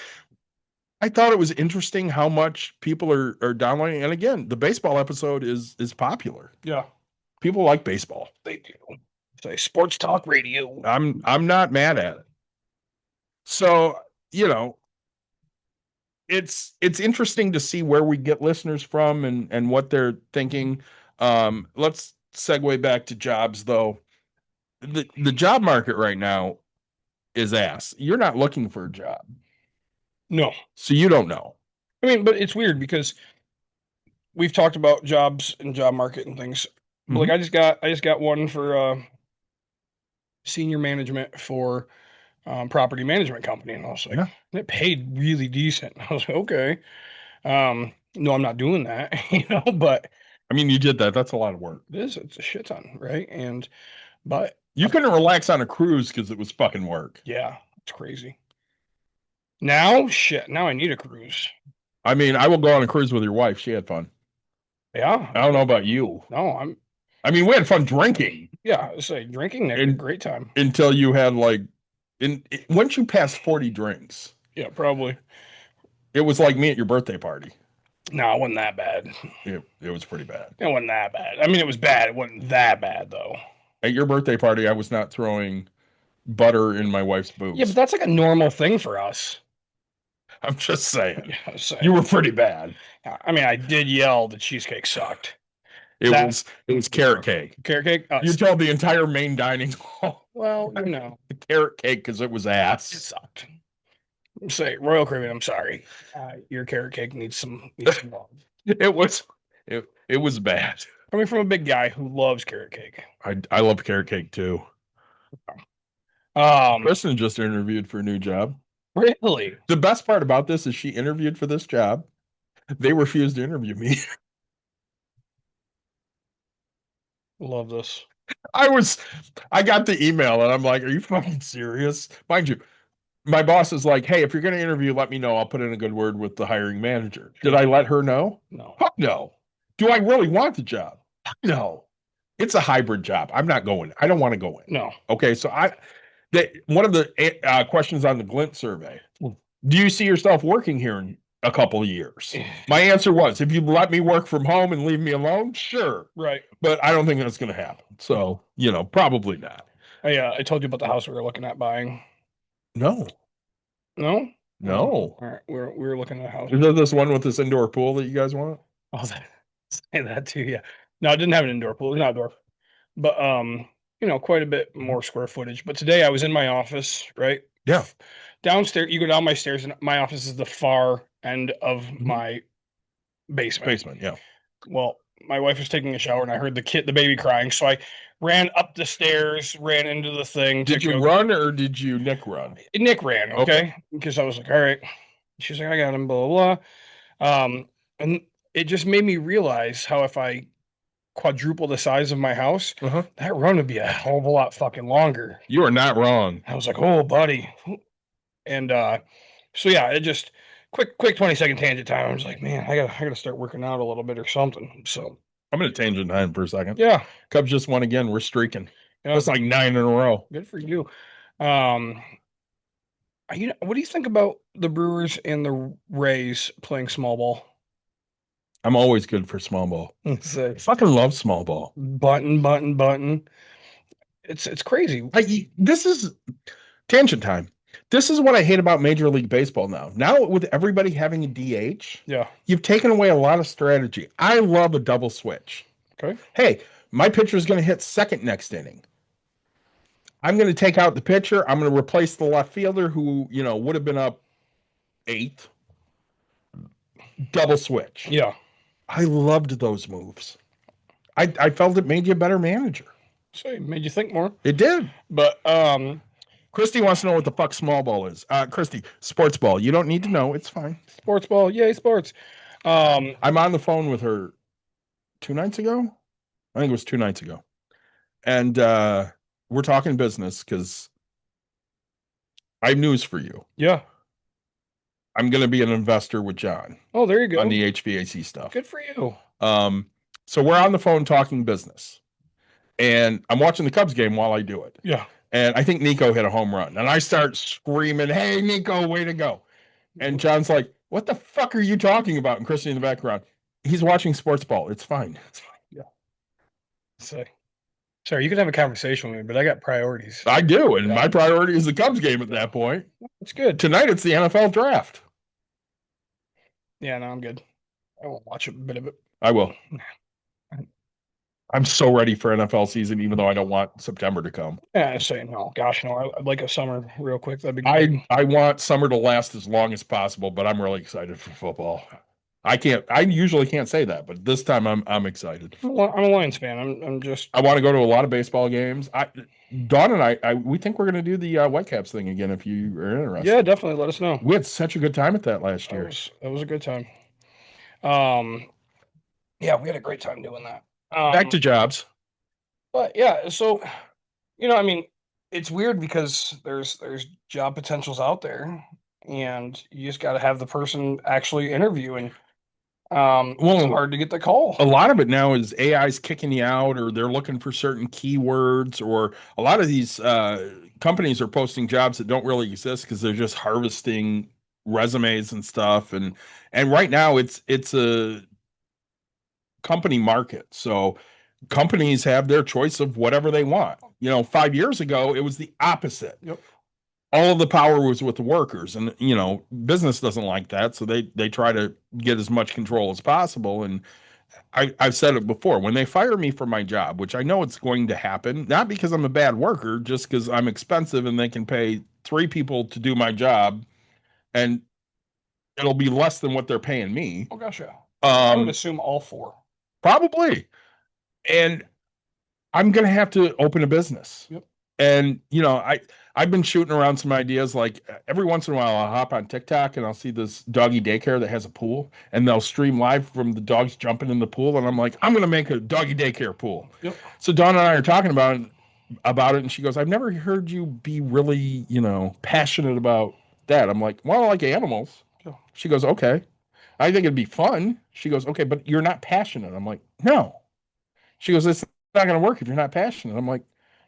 I thought it was interesting how much people are downloading. And again, the baseball episode is popular. Yeah. People like baseball. They do. Say sports talk radio. I'm not mad at it. So, you know, it's interesting to see where we get listeners from and what they're thinking. Let's segue back to jobs though. The job market right now is ass. You're not looking for a job, No. so you don't know. I mean, but it's weird because we've talked about jobs and job market and things. But like I just got one for senior management for property management company, and I was like, Yeah. it paid really decent. I was like, okay. No, I'm not doing that, but I mean, you did that. That's a lot of work. it's a shit ton, right? But You couldn't relax on a cruise because it was fucking work. yeah, it's crazy. Now, shit, now I need a cruise. I mean, I will go on a cruise with your wife. She had fun. Yeah. I don't know about you. No, I mean, we had fun drinking yeah, I say drinking, Nick, And- great time. until you had like, once you passed 40 drinks, Yeah, probably. it was like me at your birthday party. No, it wasn't that bad. It was pretty bad. It wasn't that bad. I mean, it was bad. It wasn't that bad though. At your birthday party, I was not throwing butter in my wife's boobs. Yeah, but that's like a normal thing for us. I'm just saying. Yeah, so, You were pretty bad. I mean, I did yell the cheesecake sucked. It That- was carrot cake. Carrot cake? Oh, You told the entire main dining hall well, carrot cake because it was it ass. sucked. Say Royal Caribbean, I'm sorry. Your carrot cake needs some love. It was bad. Coming from a big guy who loves carrot cake. I love carrot cake too. Um, Kristen just interviewed for a new job. really? The best part about this is she interviewed for this job. They refused to interview me. Love this. I got the email and I'm like, are you fucking serious? Mind you, my boss is like, hey, if you're going to interview, let me know. I'll put in a good word with the hiring manager. Did I let her know? No. Fuck no. Do I really want the job? Fuck no. It's a hybrid job. I'm not going. I don't want to go in. No. Okay. So one of the questions on the Glint survey, do you see yourself working here in a couple of years? My answer was, if you let me work from home and leave me alone, sure. Right. But I don't think that's going to happen. So, probably not. I told you about the house we were looking at buying. No, No? no. All right. We were looking at a house. Is that this one with this indoor pool that you guys want? Oh, say that too. Yeah. No, it didn't have an indoor pool. It's not outdoor, but quite a bit more square footage. But today I was in my office, right? Yeah. Downstairs, you go down my stairs, and my office is the far end of my basement. Basement, yeah. Well, my wife was taking a shower, and I heard the baby crying, so I ran up the stairs, ran into the thing. Did you run or did you Nick run? Nick ran, okay? Because I was like, all right. She's like, I got him, blah, blah, blah. And it just made me realize how if I quadruple the size of my house, that run would be a hell of a lot fucking longer. You are not wrong. I was like, oh, buddy. And so yeah, it just quick 20-second tangent time. I was like, man, I gotta start working out a little bit or something. So I'm going to tangent time for a second. yeah. Cubs just won again. We're streaking. Yeah. That's like 9 in a row. Good for you. What do you think about the Brewers and the Rays playing small ball? I'm always good for small ball. It's I fucking love small ball. button. It's crazy. This is tangent time. This is what I hate about Major League Baseball now. Now with everybody having a DH, Yeah. you've taken away a lot of strategy. I love a double switch. Okay. Hey, my pitcher is going to hit second next inning. I'm going to take out the pitcher. I'm going to replace the left fielder who, would have been up 8th. Double switch. Yeah. I loved those moves. I felt it made you a better manager. So it made you think more. It did. But Christy wants to know what the fuck small ball is. Christy, sports ball. You don't need to know. It's fine. sports ball, yay, sports. I'm on the phone with her 2 nights ago. I think it was 2 nights ago. And we're talking business because I have news for you. Yeah. I'm going to be an investor with John Oh, there you go. on the HVAC stuff. Good for you. So we're on the phone talking business. And I'm watching the Cubs game while I do it. Yeah. And I think Nico hit a home run. And I start screaming, hey, Nico, way to go. And John's like, what the fuck are you talking about? And Christy in the background, he's watching sports ball. It's fine. It's fine. Yeah. Say. Sorry, you can have a conversation with me, but I got priorities. I do, and my priority is the Cubs game at that point. It's good. Tonight it's the NFL draft. Yeah, no, I'm good. I won't watch a bit of it. I will. I'm so ready for NFL season, even though I don't want September to come. Yeah, I say no. Gosh, no. I'd like a summer real quick. That'd be great. I want summer to last as long as possible, but I'm really excited for football. I usually can't say that, but this time I'm excited. I'm a Lions fan. I'm just. I want to go to a lot of baseball games. Dawn and I we think we're going to do the Whitecaps thing again if you are interested. Yeah, definitely. Let us know. We had such a good time at that last year. That was a good time. Yeah, we had a great time doing that. Back to jobs. But yeah, so I mean, it's weird because there's job potentials out there, and you just got to have the person actually interview, and it's hard to get the call. A lot of it now is AI's kicking you out, or they're looking for certain keywords, or a lot of these companies are posting jobs that don't really exist because they're just harvesting resumes and stuff. And right now it's a company market, so companies have their choice of whatever they want. 5 years ago it was the opposite. Yep. All of the power was with the workers, and business doesn't like that, so they try to get as much control as possible. And I've said it before, when they fire me for my job, which I know it's going to happen, not because I'm a bad worker, just because I'm expensive and they can pay 3 people to do my job, and it'll be less than what they're paying me. Oh gosh, yeah. I would assume all 4. Probably. And I'm going to have to open a business. Yep. And, I've been shooting around some ideas. Like every once in a while, I'll hop on TikTok and I'll see this doggy daycare that has a pool, and they'll stream live from the dogs jumping in the pool. And I'm like, I'm going to make a doggy daycare pool. Yep. So Dawn and I are talking about it. And she goes, I've never heard you be really, passionate about that. I'm like, well, I like animals. Yeah. She goes, okay. I think it'd be fun. She goes, okay, but you're not passionate. I'm like, no. She goes, it's not going to work if you're not passionate. I'm like,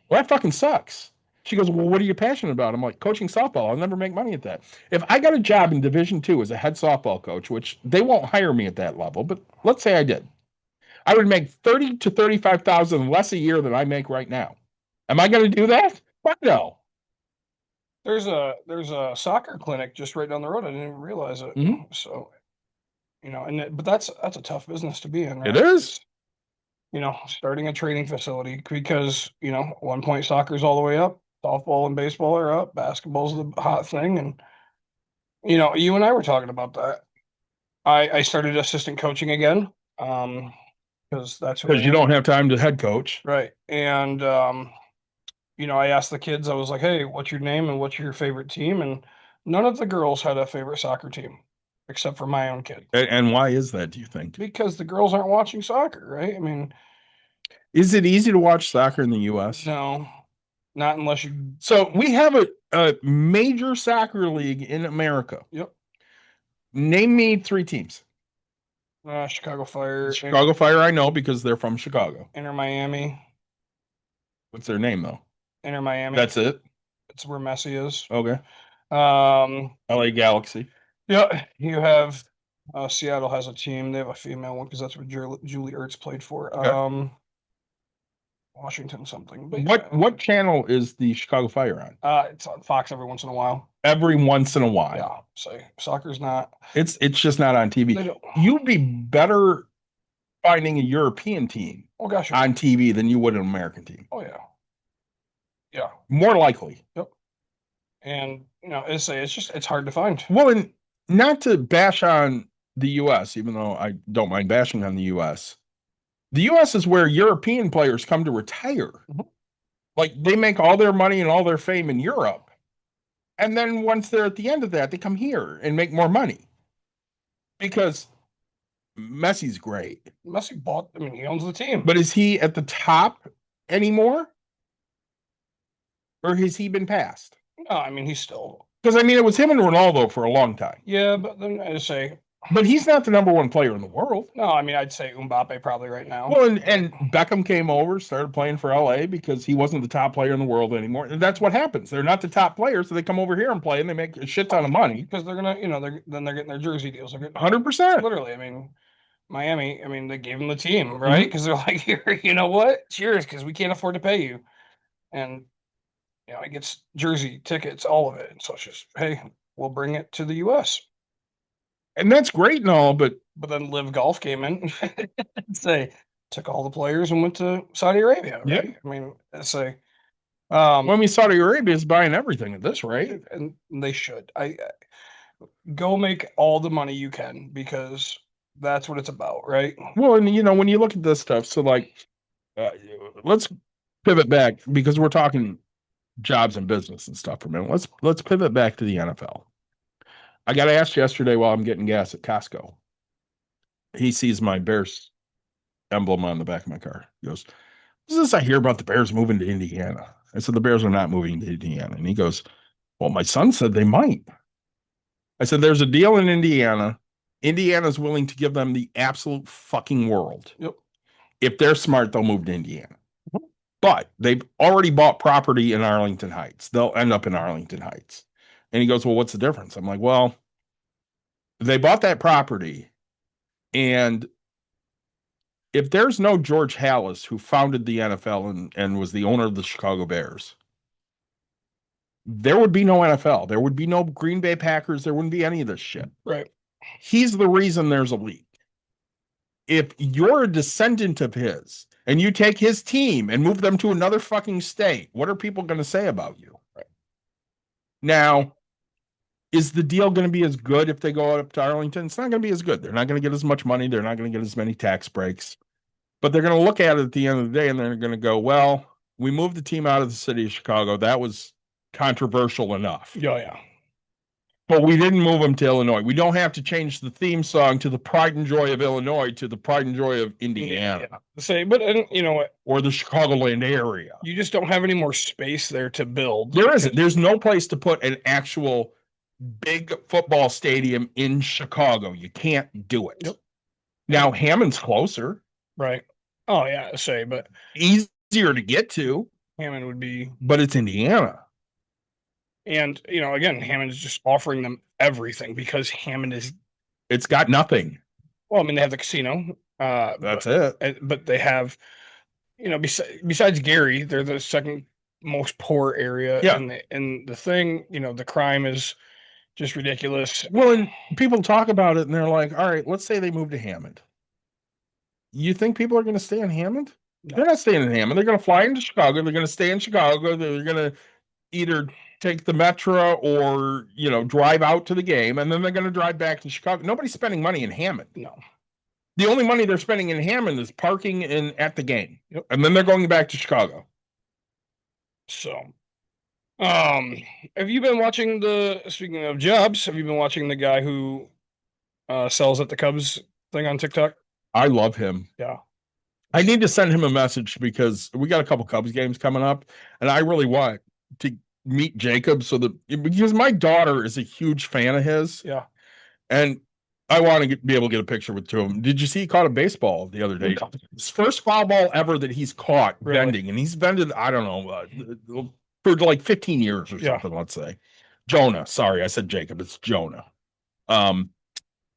well, that fucking sucks. She goes, well, what are you passionate about? I'm like, coaching softball. I'll never make money at that. If I got a job in Division II as a head softball coach, which they won't hire me at that level, but let's say I did, I would make 30 to 35,000 less a year than I make right now. Am I going to do that? Fuck no. There's a soccer clinic just right down the road. I didn't even realize it. Mm-hmm. So, but that's a tough business to be in, right? It is. Starting a training facility because, at one point soccer's all the way up, softball and baseball are up, basketball's the hot thing. And, you and I were talking about that. I started assistant coaching again. Because you don't have time to head coach. Right. And, I asked the kids, I was like, hey, what's your name and what's your favorite team? And none of the girls had a favorite soccer team except for my own kid. And why is that, do you think? Because the girls aren't watching soccer, right? I mean, is it easy to watch soccer in the U.S.? No, not unless you. So we have a major soccer league in America. Yep. Name me 3 teams. Chicago Fire. Chicago Fire, I know because they're from Chicago. Inter Miami. What's their name though? Inter Miami. That's it. It's where Messi is. Okay. LA Galaxy. Yeah, you have Seattle has a team. They have a female one because that's what Julie Ertz played for. Okay. Washington something. But what channel is the Chicago Fire on? It's on Fox every once in a while. Every once in a while. Yeah. So soccer's not. It's just not on TV. You'd be better finding a European team on TV than you would an American team. Oh yeah. Yeah. More likely. Yep. And it's hard to find. Well, and not to bash on the US, even though I don't mind bashing on the US. The US is where European players come to retire. Mm-hmm. Like they make all their money and all their fame in Europe. And then once they're at the end of that, they come here and make more money. Because Messi's great. Messi he owns the team. But is he at the top anymore? Or has he been passed? No, he's still. Because, it was him and Ronaldo for a long time. Yeah, but then I just say. But he's not the number 1 player in the world. No, I'd say Mbappe probably right now. Well, and Beckham came over, started playing for LA because he wasn't the top player in the world anymore. And that's what happens. They're not the top players, so they come over here and play, and they make a shit ton of money. Because they're going to, they're getting their jersey deals. 100%. Literally, Miami, I mean, they gave him the team, right? Because they're like, here, you know what? It's yours because we can't afford to pay you. And, he gets jersey, tickets, all of it. And so it's just, hey, we'll bring it to the U.S. And that's great and all, but But then Live Golf came in and say, took all the players and went to Saudi Arabia, Yeah. right? I mean, say, well, I mean, Saudi Arabia is buying everything at this rate. and they should. I go make all the money you can because that's what it's about, right? Well, and when you look at this stuff, so like, let's pivot back because we're talking jobs and business and stuff for a minute. Let's pivot back to the NFL. I got asked yesterday while I'm getting gas at Costco. He sees my Bears emblem on the back of my car. He goes, "What's this I hear about the Bears moving to Indiana?" I said, "The Bears are not moving to Indiana." And he goes, "Well, my son said they might." I said, "There's a deal in Indiana. Indiana's willing to give them the absolute fucking world. Yep. If they're smart, they'll move to Indiana. But they've already bought property in Arlington Heights. They'll end up in Arlington Heights." And he goes, "Well, what's the difference?" I'm like, "Well, they bought that property. And if there's no George Halas, who founded the NFL and was the owner of the Chicago Bears, there would be no NFL. There would be no Green Bay Packers. There wouldn't be any of this shit. Right. He's the reason there's a league. If you're a descendant of his and you take his team and move them to another fucking state, what are people going to say about you?" Right. Now, is the deal going to be as good if they go up to Arlington? It's not going to be as good. They're not going to get as much money. They're not going to get as many tax breaks. But they're going to look at it at the end of the day and they're going to go, "Well, we moved the team out of the city of Chicago. That was controversial enough. Oh, yeah. But we didn't move them to Illinois. We don't have to change the theme song to the pride and joy of Illinois to the pride and joy of Indiana." Yeah. Say, but you know what? Or the Chicagoland area. You just don't have any more space there to build. There isn't. There's no place to put an actual big football stadium in Chicago. You can't do it. Yep. Now, Hammond's closer. Right. Oh, yeah. Say, but easier to get to. Hammond would be. But it's Indiana. And, again, Hammond is just offering them everything because Hammond is. It's got nothing. Well, I mean, they have the casino. That's it. But they have, besides Gary, they're the second most poor area. Yeah. And the thing, the crime is just ridiculous. Well, and people talk about it and they're like, all right, let's say they move to Hammond. You think people are going to stay in Hammond? No. They're not staying in Hammond. They're going to fly into Chicago. They're going to stay in Chicago. They're going to either take the Metro or, drive out to the game, and then they're going to drive back to Chicago. Nobody's spending money in Hammond. No. The only money they're spending in Hammond is parking at the game. Yep. And then they're going back to Chicago. So, have you been watching speaking of jobs, have you been watching the guy who sells at the Cubs thing on TikTok? I love him. Yeah. I need to send him a message because we got a couple Cubs games coming up, and I really want to meet Jacob because my daughter is a huge fan of his. Yeah. And I want to be able to get a picture with two of them. Did you see he caught a baseball the other day? His first foul ball ever that he's caught vending, and he's vended, I don't know, for like 15 years or something, let's say. Jonah. Sorry, I said Jacob. It's Jonah.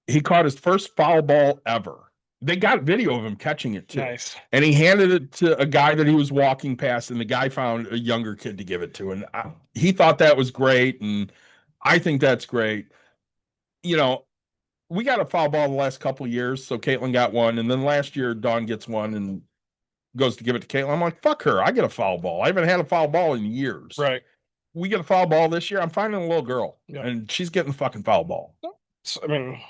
He caught his first foul ball ever. They got video of him catching it too. Nice. And he handed it to a guy that he was walking past, and the guy found a younger kid to give it to. And he thought that was great. And I think that's great. We got a foul ball the last couple of years. So Caitlin got one. And then last year, Dawn gets one and goes to give it to Caitlin. I'm like, fuck her. I get a foul ball. I haven't had a foul ball in years. Right. We get a foul ball this year. I'm finding a little girl. Yeah. And she's getting the fucking foul ball. I mean,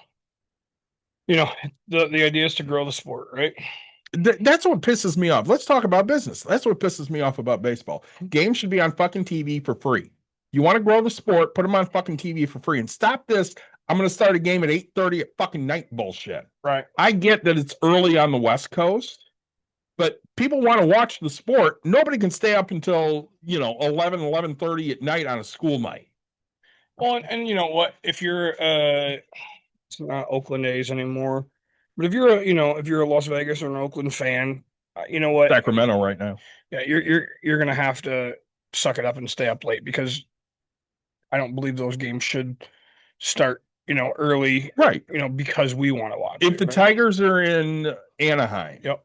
the idea is to grow the sport, right? That's what pisses me off. Let's talk about business. That's what pisses me off about baseball. Games should be on fucking TV for free. You want to grow the sport, put them on fucking TV for free, and stop this. I'm going to start a game at 8:30 at fucking night bullshit. Right. I get that it's early on the West Coast, but people want to watch the sport. Nobody can stay up until, 11:30 at night on a school night. Well, and you know what? If you're it's not Oakland A's anymore, but if you're a Las Vegas or an Oakland fan, you know what? Sacramento right now. Yeah, you're gonna have to suck it up and stay up late because I don't believe those games should start early, Right. because we want to watch If it, the right? Tigers are in Anaheim, Yep.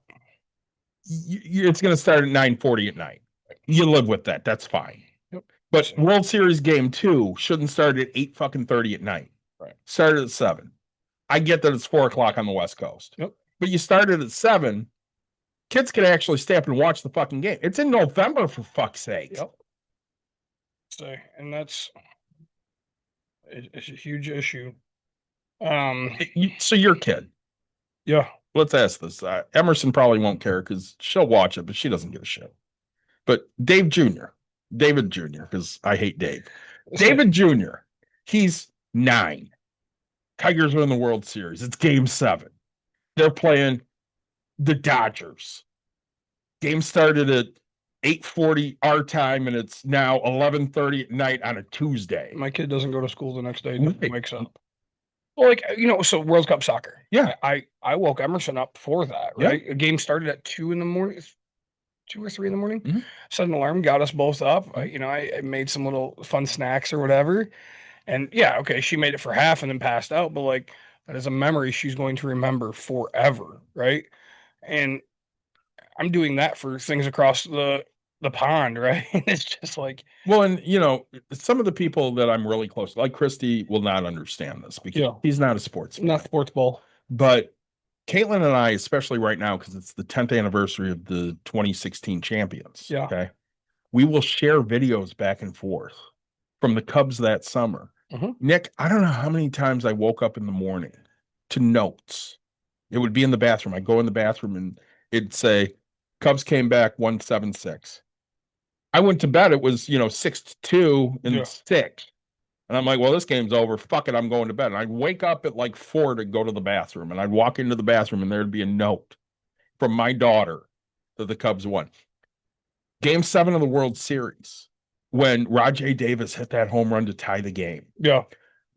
it's going to start at 9:40 at night. You live with that. That's fine. Yep. But World Series game 2 shouldn't start at 8:30 at night. Right. Start at 7. I get that it's 4 o'clock on the West Coast. Yep. But you started at 7. Kids can actually stay up and watch the fucking game. It's in November, for fuck's sake. Yep. So, and that's it's a huge issue. So your kid. Yeah. Let's ask this. Emerson probably won't care because she'll watch it, but she doesn't give a shit. But David Jr., because I hate Dave. David Jr., he's 9. Tigers are in the World Series. It's game 7. They're playing the Dodgers. Game started at 8:40 our time, and it's now 11:30 at night on a Tuesday. My kid doesn't go to school the next day. Right. Wakes up. Well, so World Cup soccer. Yeah. I woke Emerson up for that, right? A game started at 2 in the morning, 2 or 3 in the morning. Mhm. Set an alarm, got us both up. I made some little fun snacks or whatever. And yeah, okay, she made it for half and then passed out, but like that is a memory she's going to remember forever, right? And I'm doing that for things across the pond, right? It's just like, Well, and some of the people that I'm really close to, like Christy, will not understand this because he's not a sports fan. not sports ball. But Caitlin and I, especially right now, because it's the 10th anniversary of the 2016 champions. Yeah. Okay. We will share videos back and forth from the Cubs that summer. Mhm. Nick, I don't know how many times I woke up in the morning to notes. It would be in the bathroom. I'd go in the bathroom and it'd say, Cubs came back 1-7-6. I went to bed. It was, 6-2 and 6. And I'm like, well, this game's over. Fuck it. I'm going to bed. And I'd wake up at like 4 to go to the bathroom. And I'd walk into the bathroom and there'd be a note from my daughter that the Cubs won. Game 7 of the World Series, when Rajay Davis hit that home run to tie the game. Yeah.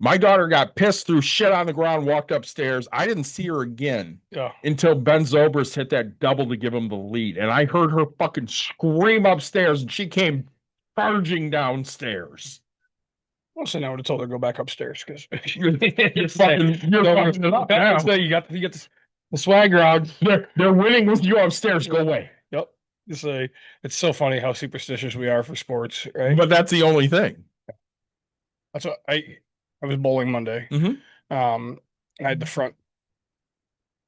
My daughter got pissed, threw shit on the ground, walked upstairs. I didn't see her again until Ben Zobrist hit that double to give him the lead. And I heard her fucking scream upstairs, and she came charging downstairs. Well, so now I would have told her to go back upstairs because you're fucking it up now. So you got the swagger out. They're winning with you upstairs. Go away. Yep. It's so funny how superstitious we are for sports, right? But that's the only thing. That's what I was bowling Monday. Mm-hmm. I had the front.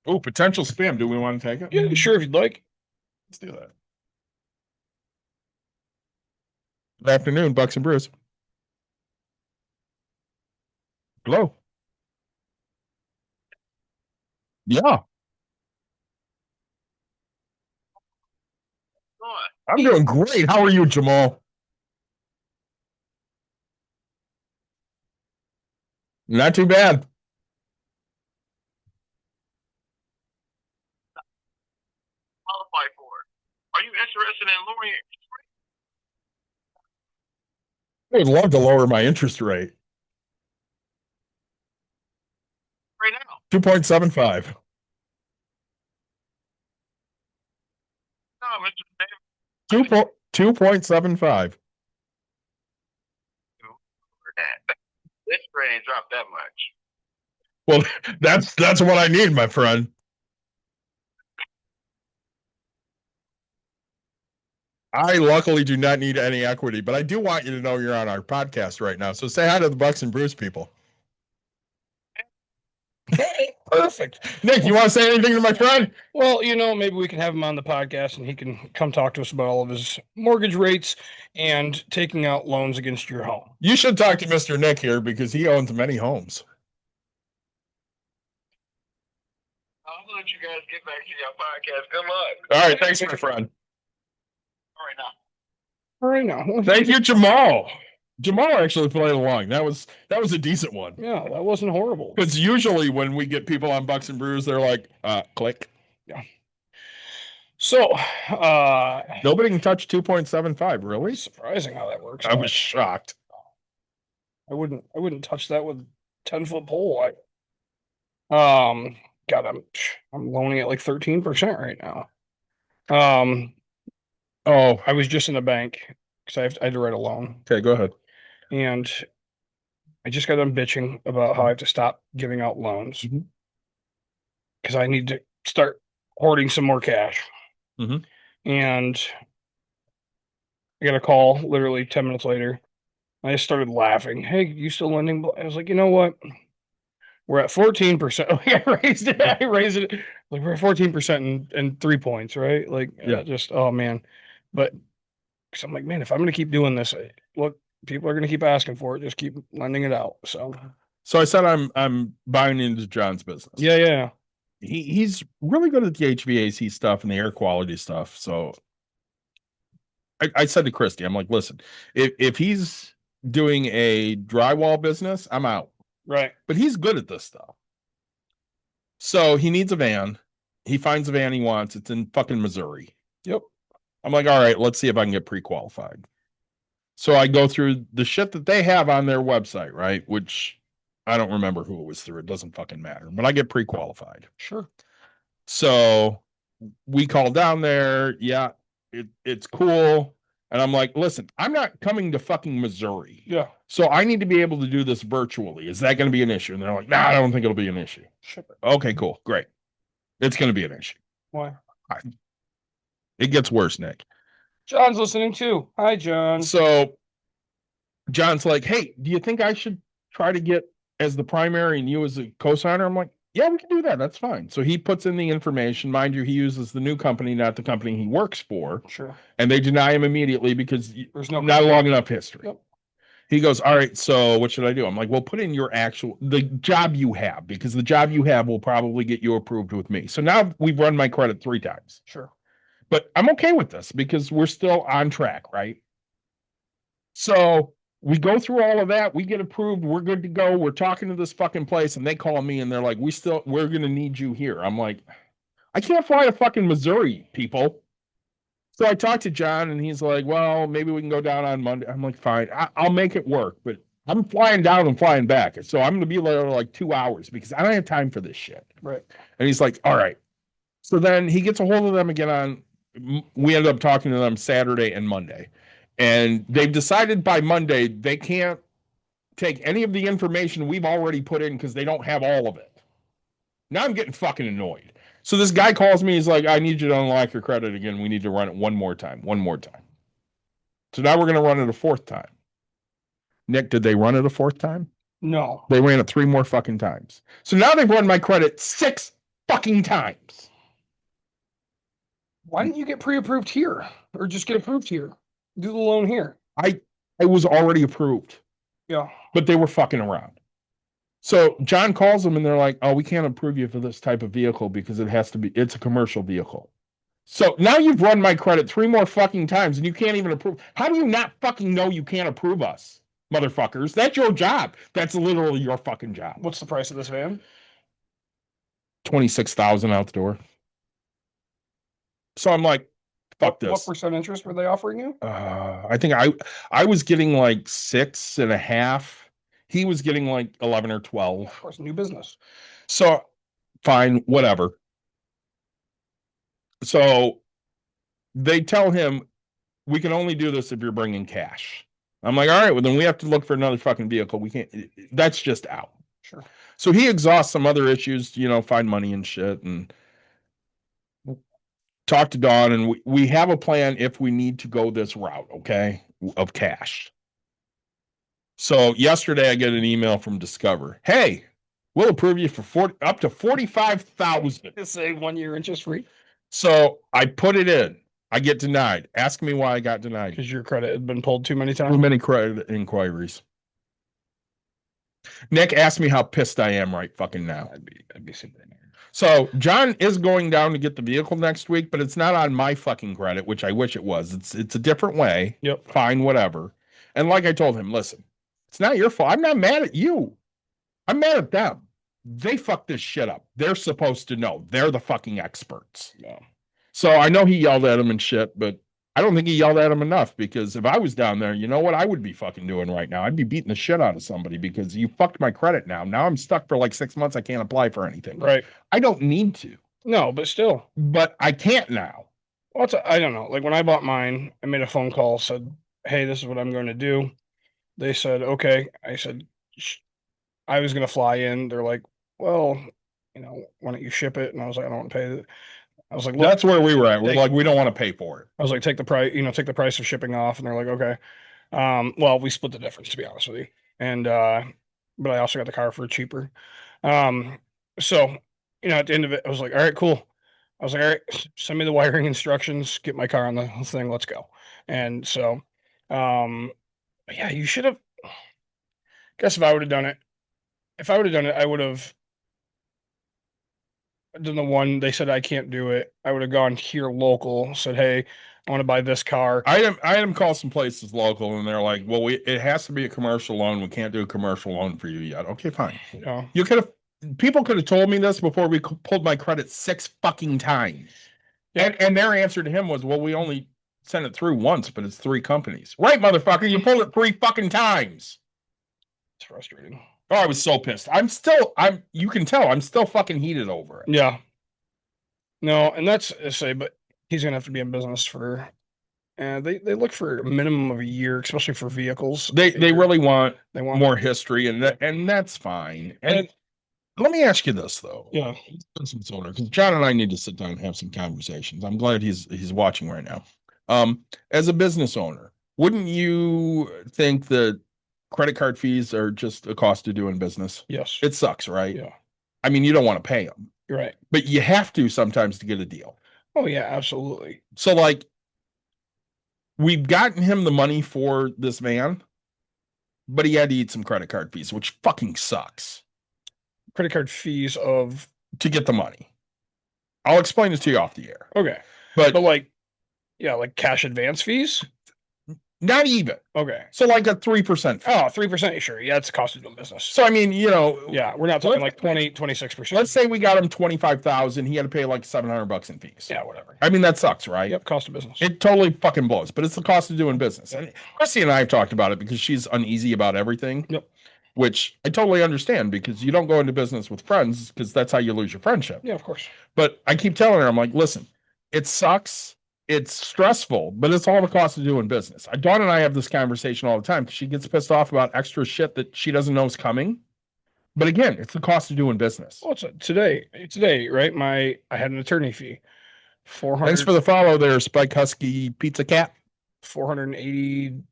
Oh, potential spam. Do we want to take it? Yeah, sure, if you'd like. Let's do that. Good afternoon, Bucks and Brews. Hello. Yeah. I'm doing great. How are you, Jamal? Not too bad. Qualify for it. Are you interested in lowering it I would love to lower my interest rate. right now? 2.75. No, Mr. Davis. 2.75. This rate ain't dropped that much. Well, that's what I need, my friend. I luckily do not need any equity, but I do want you to know you're on our podcast right now. So say hi to the Bucks and Brews people. Hey, perfect. Nick, you want to say anything to my friend? Well, maybe we can have him on the podcast and he can come talk to us about all of his mortgage rates and taking out loans against your home. You should talk to Mr. Nick here because he owns many homes. I'll let you guys get back to your podcast. Good luck. All right, thanks, my friend. All right now. Thank you, Jamal. Jamal actually played along. That was a decent one. Yeah, that wasn't horrible. Because usually when we get people on Bucks and Brews, they're like, click. Yeah. So, nobody can touch 2.75. Really? Surprising how that works. I was shocked. I wouldn't touch that with 10-foot pole. God, I'm loaning at like 13% right now. Oh, I was just in the bank because I had to write a loan. Okay, go ahead. And I just got done bitching about how I have to stop giving out loans Mhm. because I need to start hoarding some more cash. Mhm. And I got a call literally 10 minutes later. I just started laughing. Hey, you still lending? I was like, you know what? We're at 14%. I raised it. I raised it. Like we're at 14% and 3 points, right? Like, Yeah. just, oh man. But because I'm like, man, if I'm going to keep doing this, look, people are going to keep asking for it. Just keep lending it out. So, So I said I'm buying into John's business. yeah. He's really good at the HVAC stuff and the air quality stuff. So I said to Christy, I'm like, listen, if he's doing a drywall business, I'm out. Right. But he's good at this stuff. So he needs a van. He finds the van he wants. It's in fucking Missouri. Yep. I'm like, all right, let's see if I can get pre-qualified. So I go through the shit that they have on their website, right? Which I don't remember who it was through. It doesn't fucking matter. But I get pre-qualified. Sure. So we call down there. Yeah, it's cool. And I'm like, listen, I'm not coming to fucking Missouri. Yeah. So I need to be able to do this virtually. Is that going to be an issue? And they're like, nah, I don't think it'll be an issue. Ship it. Okay, cool. Great. It's going to be an issue. Why? It gets worse, Nick. John's listening too. Hi, John. So John's like, hey, do you think I should try to get as the primary and you as a co-signer? I'm like, yeah, we can do that. That's fine. So he puts in the information. Mind you, he uses the new company, not the company he works for. Sure. And they deny him immediately because There's no not long enough history. Yep. He goes, all right, so what should I do? I'm like, well, put in the job you have, because the job you have will probably get you approved with me. So now we've run my credit 3 times. Sure. But I'm okay with this because we're still on track, right? So we go through all of that. We get approved. We're good to go. We're talking to this fucking place, and they call me and they're like, we're going to need you here. I'm like, I can't fly to fucking Missouri, people. So I talked to John and he's like, well, maybe we can go down on Monday. I'm like, fine, I'll make it work, but I'm flying down and flying back. So I'm going to be there like 2 hours because I don't have time for this shit. Right. And he's like, all right. So then he gets a hold of them again we ended up talking to them Saturday and Monday. And they've decided by Monday they can't take any of the information we've already put in because they don't have all of it. Now I'm getting fucking annoyed. So this guy calls me. He's like, I need you to unlock your credit again. We need to run it one more time. So now we're going to run it a 4th time. Nick, did they run it a 4th time? No. They ran it 3 more fucking times. So now they've run my credit 6 fucking times. Why didn't you get pre-approved here or just get approved here? Do the loan here. I was already approved. Yeah. But they were fucking around. So John calls them and they're like, oh, we can't approve you for this type of vehicle because it's a commercial vehicle. So now you've run my credit 3 more fucking times and you can't even approve. How do you not fucking know you can't approve us, motherfuckers? That's your job. That's literally your fucking job. What's the price of this van? $26,000 out the door. So I'm like, fuck this. What percent interest were they offering you? I think I was getting like 6.5. He was getting like 11 or 12. Of course, new business. So fine, whatever. So they tell him, we can only do this if you're bringing cash. I'm like, all right, well, then we have to look for another fucking vehicle. We can't, that's just out. Sure. So he exhausts some other issues, find money and shit, and talk to Dawn. And we have a plan if we need to go this route, okay, of cash. So yesterday I get an email from Discover. Hey, we'll approve you for up to $45,000. To say 1 year interest free. So I put it in. I get denied. Ask me why I got denied. Because your credit had been pulled too many times. Too many credit inquiries. Nick asked me how pissed I am right fucking now. I'd be sitting there. So John is going down to get the vehicle next week, but it's not on my fucking credit, which I wish it was. It's a different way. Yep. Fine, whatever. And like I told him, listen, it's not your fault. I'm not mad at you. I'm mad at them. They fucked this shit up. They're supposed to know. They're the fucking experts. Yeah. So I know he yelled at him and shit, but I don't think he yelled at him enough, because if I was down there, you know what I would be fucking doing right now? I'd be beating the shit out of somebody because you fucked my credit now. Now I'm stuck for like 6 months. I can't apply for anything. Right. I don't need to. No, but still. But I can't now. Well, I don't know. Like when I bought mine, I made a phone call, said, hey, this is what I'm going to do. They said, okay. I said, I was gonna fly in. They're like, well, why don't you ship it? And I was like, I don't want to pay it. I was like, look, That's where we were at. We're Take- like, we don't want to pay for it. I was like, take the price, take the price of shipping off. And they're like, okay. Well, we split the difference, to be honest with you. And but I also got the car for cheaper. So at the end of it, I was like, all right, cool. I was like, all right, send me the wiring instructions, get my car on the thing, let's go. And so, yeah, you should have. Guess if I would have done it, I would have done the one they said I can't do it. I would have gone here local, said, hey, I want to buy this car. I had them call some places local, and they're like, well, it has to be a commercial loan. We can't do a commercial loan for you yet. Okay, fine. You could have, people could have told me this before we pulled my credit 6 fucking times. Yeah. And their answer to him was, well, we only sent it through once, but it's 3 companies. Right, motherfucker, you pulled it 3 fucking times. It's frustrating. Oh, I was so pissed. You can tell I'm still fucking heated over it. Yeah. No, and that's to say, but he's gonna have to be in business for, and they look for a minimum of a year, especially for vehicles. They really want They want more history, and that's fine. And let me ask you this though. Yeah. Business owner, because John and I need to sit down and have some conversations. I'm glad he's watching right now. As a business owner, wouldn't you think that credit card fees are just a cost of doing business? Yes. It sucks, right? Yeah. I mean, you don't want to pay them. You're right. But you have to sometimes to get a deal. Oh yeah, absolutely. So like, we've gotten him the money for this van, but he had to eat some credit card fees, which fucking sucks. Credit card fees of to get the money. I'll explain it to you off the air. Okay. But like, yeah, like cash advance fees? Not even. Okay. So like a 3% fee. Oh, 3%, sure. Yeah, it's cost of doing business. So I mean, yeah, we're not talking like 26%. Let's say we got him 25,000. He had to pay like $700 in fees. Yeah, whatever. I mean, that sucks, right? Yep, cost of business. It totally fucking blows, but it's the cost of doing business. And Chrissy and I have talked about it because she's uneasy about everything. Yep. Which I totally understand, because you don't go into business with friends because that's how you lose your friendship. Yeah, of course. But I keep telling her, I'm like, listen, it sucks. It's stressful, but it's all the cost of doing business. Dawn and I have this conversation all the time because she gets pissed off about extra shit that she doesn't know is coming. But again, it's the cost of doing business. Well, today, right? I had an attorney fee. Thanks for the follow there, Spike Husky Pizza Cat. $480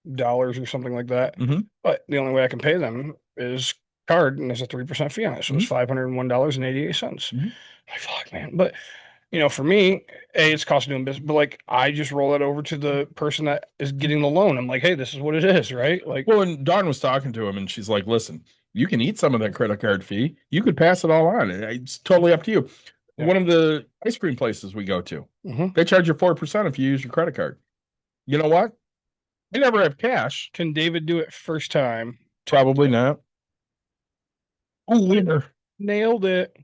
or something like that. Mm-hmm. But the only way I can pay them is card, and there's a 3% fee on it. So it's $501.88. Mm-hmm. Like, fuck, man. But for me, it's cost of doing business. But like, I just roll it over to the person that is getting the loan. I'm like, hey, this is what it is, right? Like, well, and Dawn was talking to him, and she's like, listen, you can eat some of that credit card fee. You could pass it all on. It's totally up to you. Yeah. One of the ice cream places we go to, they charge you 4% if you use your credit card. You know what? I never have cash. Can David do it first time? Probably not. Oh, winner. Nailed it.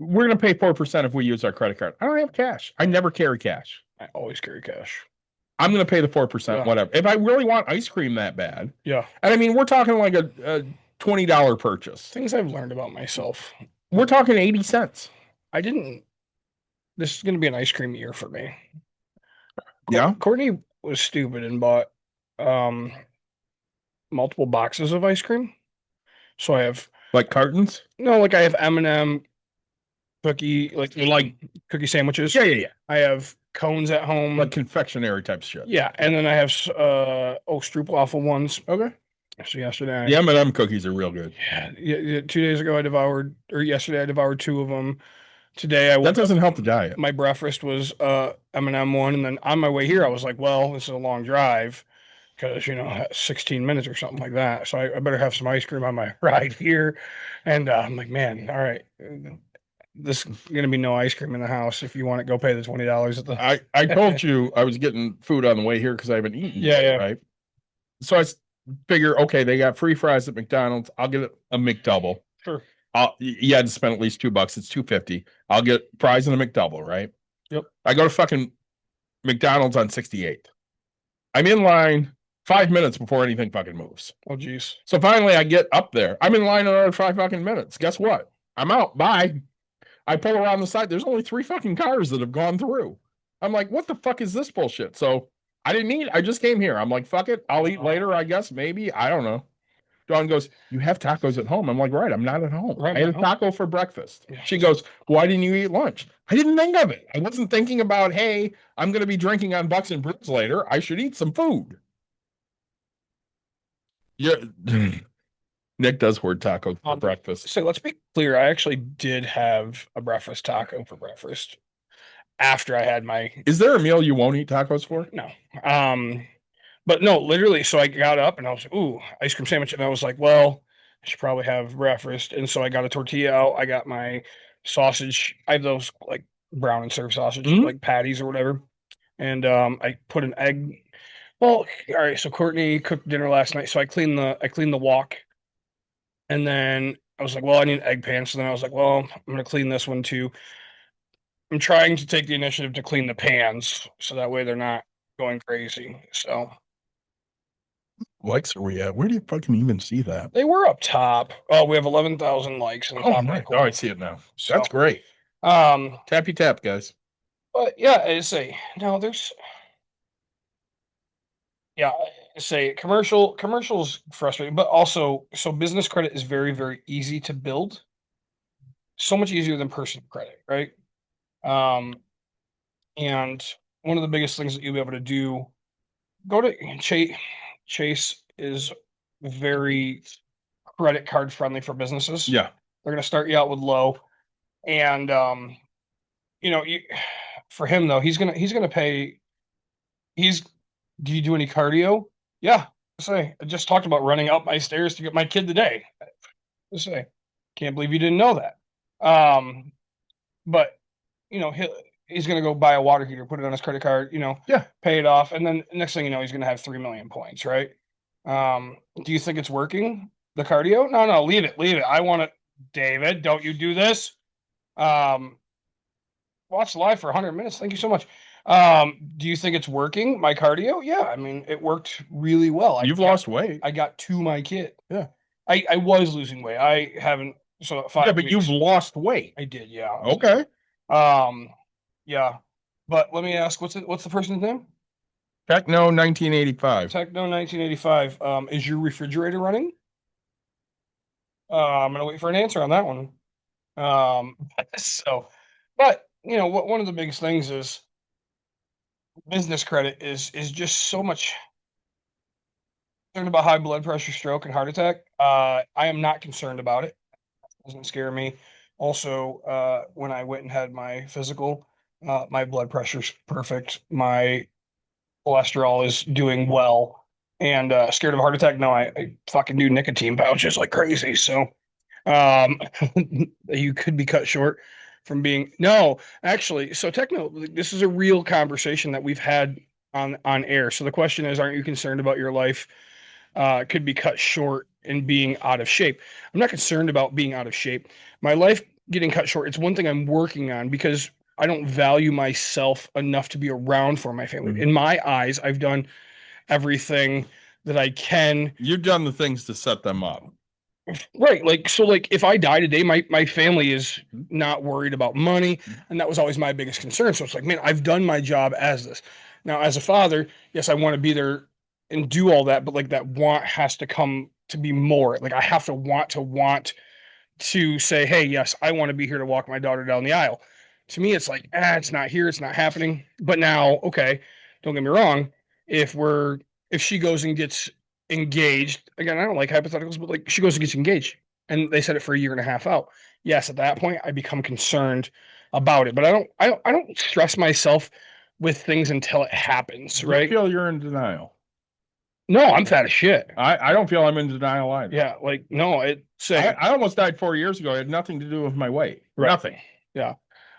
We're going to pay 4% if we use our credit card. I don't have cash. I never carry cash. I always carry cash. I'm going to pay the 4%, whatever. If I really want ice cream that bad. Yeah. And I mean, we're talking like a $20 purchase. Things I've learned about myself. We're talking 80 cents. This is going to be an ice cream year for me. Yeah. Courtney was stupid and bought multiple boxes of ice cream. So I have like cartons? No, like I have M&M cookie, like cookie sandwiches. Yeah. I have cones at home. Like confectionery type shit. Yeah. And then I have stroopwafel ones. Okay. So yesterday. The M&M cookies are real good. Yeah. 2 days ago yesterday I devoured 2 of them. Today that doesn't help the diet. My breakfast was M&M one, and then on my way here I was like, well, this is a long drive because 16 minutes or something like that. So I better have some ice cream on my ride here. And I'm like, man, all right, this is gonna be no ice cream in the house. If you want it, go pay the $20 at the. I told you I was getting food on the way here because I haven't eaten. Yeah. Right. So I figure, okay, they got free fries at McDonald's. I'll get a McDouble. Sure. You had to spend at least $2. It's $2.50. I'll get fries and a McDouble, right? Yep. I go to fucking McDonald's on 68th. I'm in line 5 minutes before anything fucking moves. Oh, geez. So finally I get up there. I'm in line another 5 fucking minutes. Guess what? I'm out. Bye. I pull around the side. There's only 3 fucking cars that have gone through. I'm like, what the fuck is this bullshit? So I didn't eat. I just came here. I'm like, fuck it. I'll eat later, I guess. Maybe. I don't know. Dawn goes, you have tacos at home. I'm like, right. I'm not at home. Right, I had a not home. taco for breakfast. Yeah. She goes, why didn't you eat lunch? I didn't think of it. I wasn't thinking about, hey, I'm going to be drinking on Bucks and Brews later. I should eat some food. Yeah. Nick does hoard tacos for breakfast. So let's be clear. I actually did have a breakfast taco for breakfast after I had my Is there a meal you won't eat tacos for? no. But no, literally. So I got up and I was like, ooh, ice cream sandwich. And I was like, well, I should probably have breakfast. And so I got a tortilla out. I got my sausage. I have those like brown and serve sausage, Mhm. like patties or whatever. And I put an egg. Well, all right. So Courtney cooked dinner last night. So I cleaned the wok. And then I was like, well, I need an egg pan. So then I was like, well, I'm gonna clean this one too. I'm trying to take the initiative to clean the pans so that way they're not going crazy. So Likes are we at? Where do you fucking even see that? they were up top. Oh, we have 11,000 likes in the Oh, top nice. right Oh, corner. I see it now. So, That's great. Tappy tap, guys. But yeah, I say no. There's yeah, I say commercials frustrating, but also so business credit is very very easy to build. So much easier than personal credit, right? Um, and one of the biggest things that you'll be able to do, go to Chase. Chase is very credit card friendly for businesses. Yeah. They're going to start you out with low, and you know, for him though, he's gonna pay. He's Do you do any cardio? Yeah. Say I just talked about running up my stairs to get my kid today. Say can't believe you didn't know that. But you know he's gonna go buy a water heater, put it on his credit card, Yeah. pay it off, and then next thing you know, he's gonna have 3 million points, right? Do you think it's working? The cardio? No, leave it. I want it, David. Don't you do this? Watch live for 100 minutes. Thank you so much. Do you think it's working? My cardio? Yeah, I mean, it worked really well. You've lost weight. I got to my kid. Yeah. I was losing weight. I haven't. So 5 Yeah, but weeks. you've lost weight. I did, yeah. Okay. Yeah. But let me ask, what's the person's name? Techno 1985. Techno 1985. Is your refrigerator running? I'm gonna wait for an answer on that one. So, but one of the biggest things is business credit is just so much concerned about high blood pressure, stroke, and heart attack. I am not concerned about it. It doesn't scare me. Also, when I went and had my physical, my blood pressure's perfect. My cholesterol is doing well. And scared of a heart attack? No, I fucking do nicotine pouches like crazy. So you could be cut short from being no, actually. So techno, this is a real conversation that we've had on air. So the question is, aren't you concerned about your life could be cut short and being out of shape? I'm not concerned about being out of shape. My life getting cut short, it's one thing I'm working on because I don't value myself enough to be around for my family. Mhm. In my eyes, I've done everything that I can. You've done the things to set them up. Right. Like if I die today, my family is not worried about money. And that was always my biggest concern. So it's like, man, I've done my job as this. Now, as a father, yes, I want to be there and do all that, but like that want has to come to be more. Like I have to want to say, hey, yes, I want to be here to walk my daughter down the aisle. To me, it's like, it's not here, it's not happening. But now, okay, don't get me wrong. If she goes and gets engaged, again, I don't like hypotheticals, but like she goes and gets engaged and they set it for a year and a half out. Yes, at that point I become concerned about it. But I don't stress myself with things until it happens, I right? feel you're in denial. No, I'm fat as shit. I don't feel I'm in denial either. Yeah, like no, I almost died 4 years ago. It had nothing to do with my weight. Right. Nothing. Yeah.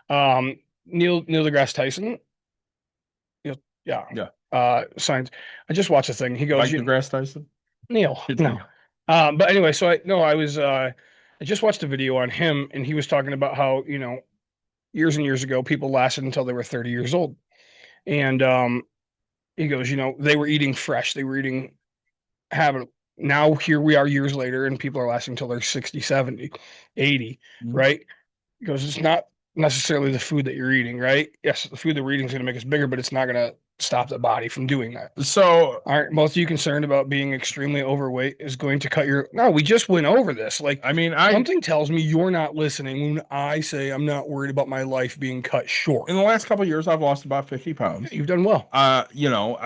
Neil deGrasse Tyson. Yeah. Science. I just watched a thing. He goes, Like deGrasse Tyson? Neil. No. But anyway, so I just watched a video on him and he was talking about how, years and years ago, people lasted until they were 30 years old. And he goes, they were eating fresh. They were eating, now here we are years later and people are lasting until they're 60, 70, 80, Mhm. right? He goes, it's not necessarily the food that you're eating, right? Yes, the food that we're eating is going to make us bigger, but it's not going to stop the body from doing that. So Aren't both of you concerned about being extremely overweight is going to cut your? No, we just went over this. Like, I mean, something tells me you're not listening when I say I'm not worried about my life being cut short. in the last couple of years, I've lost about 50 pounds. You've done well. You know,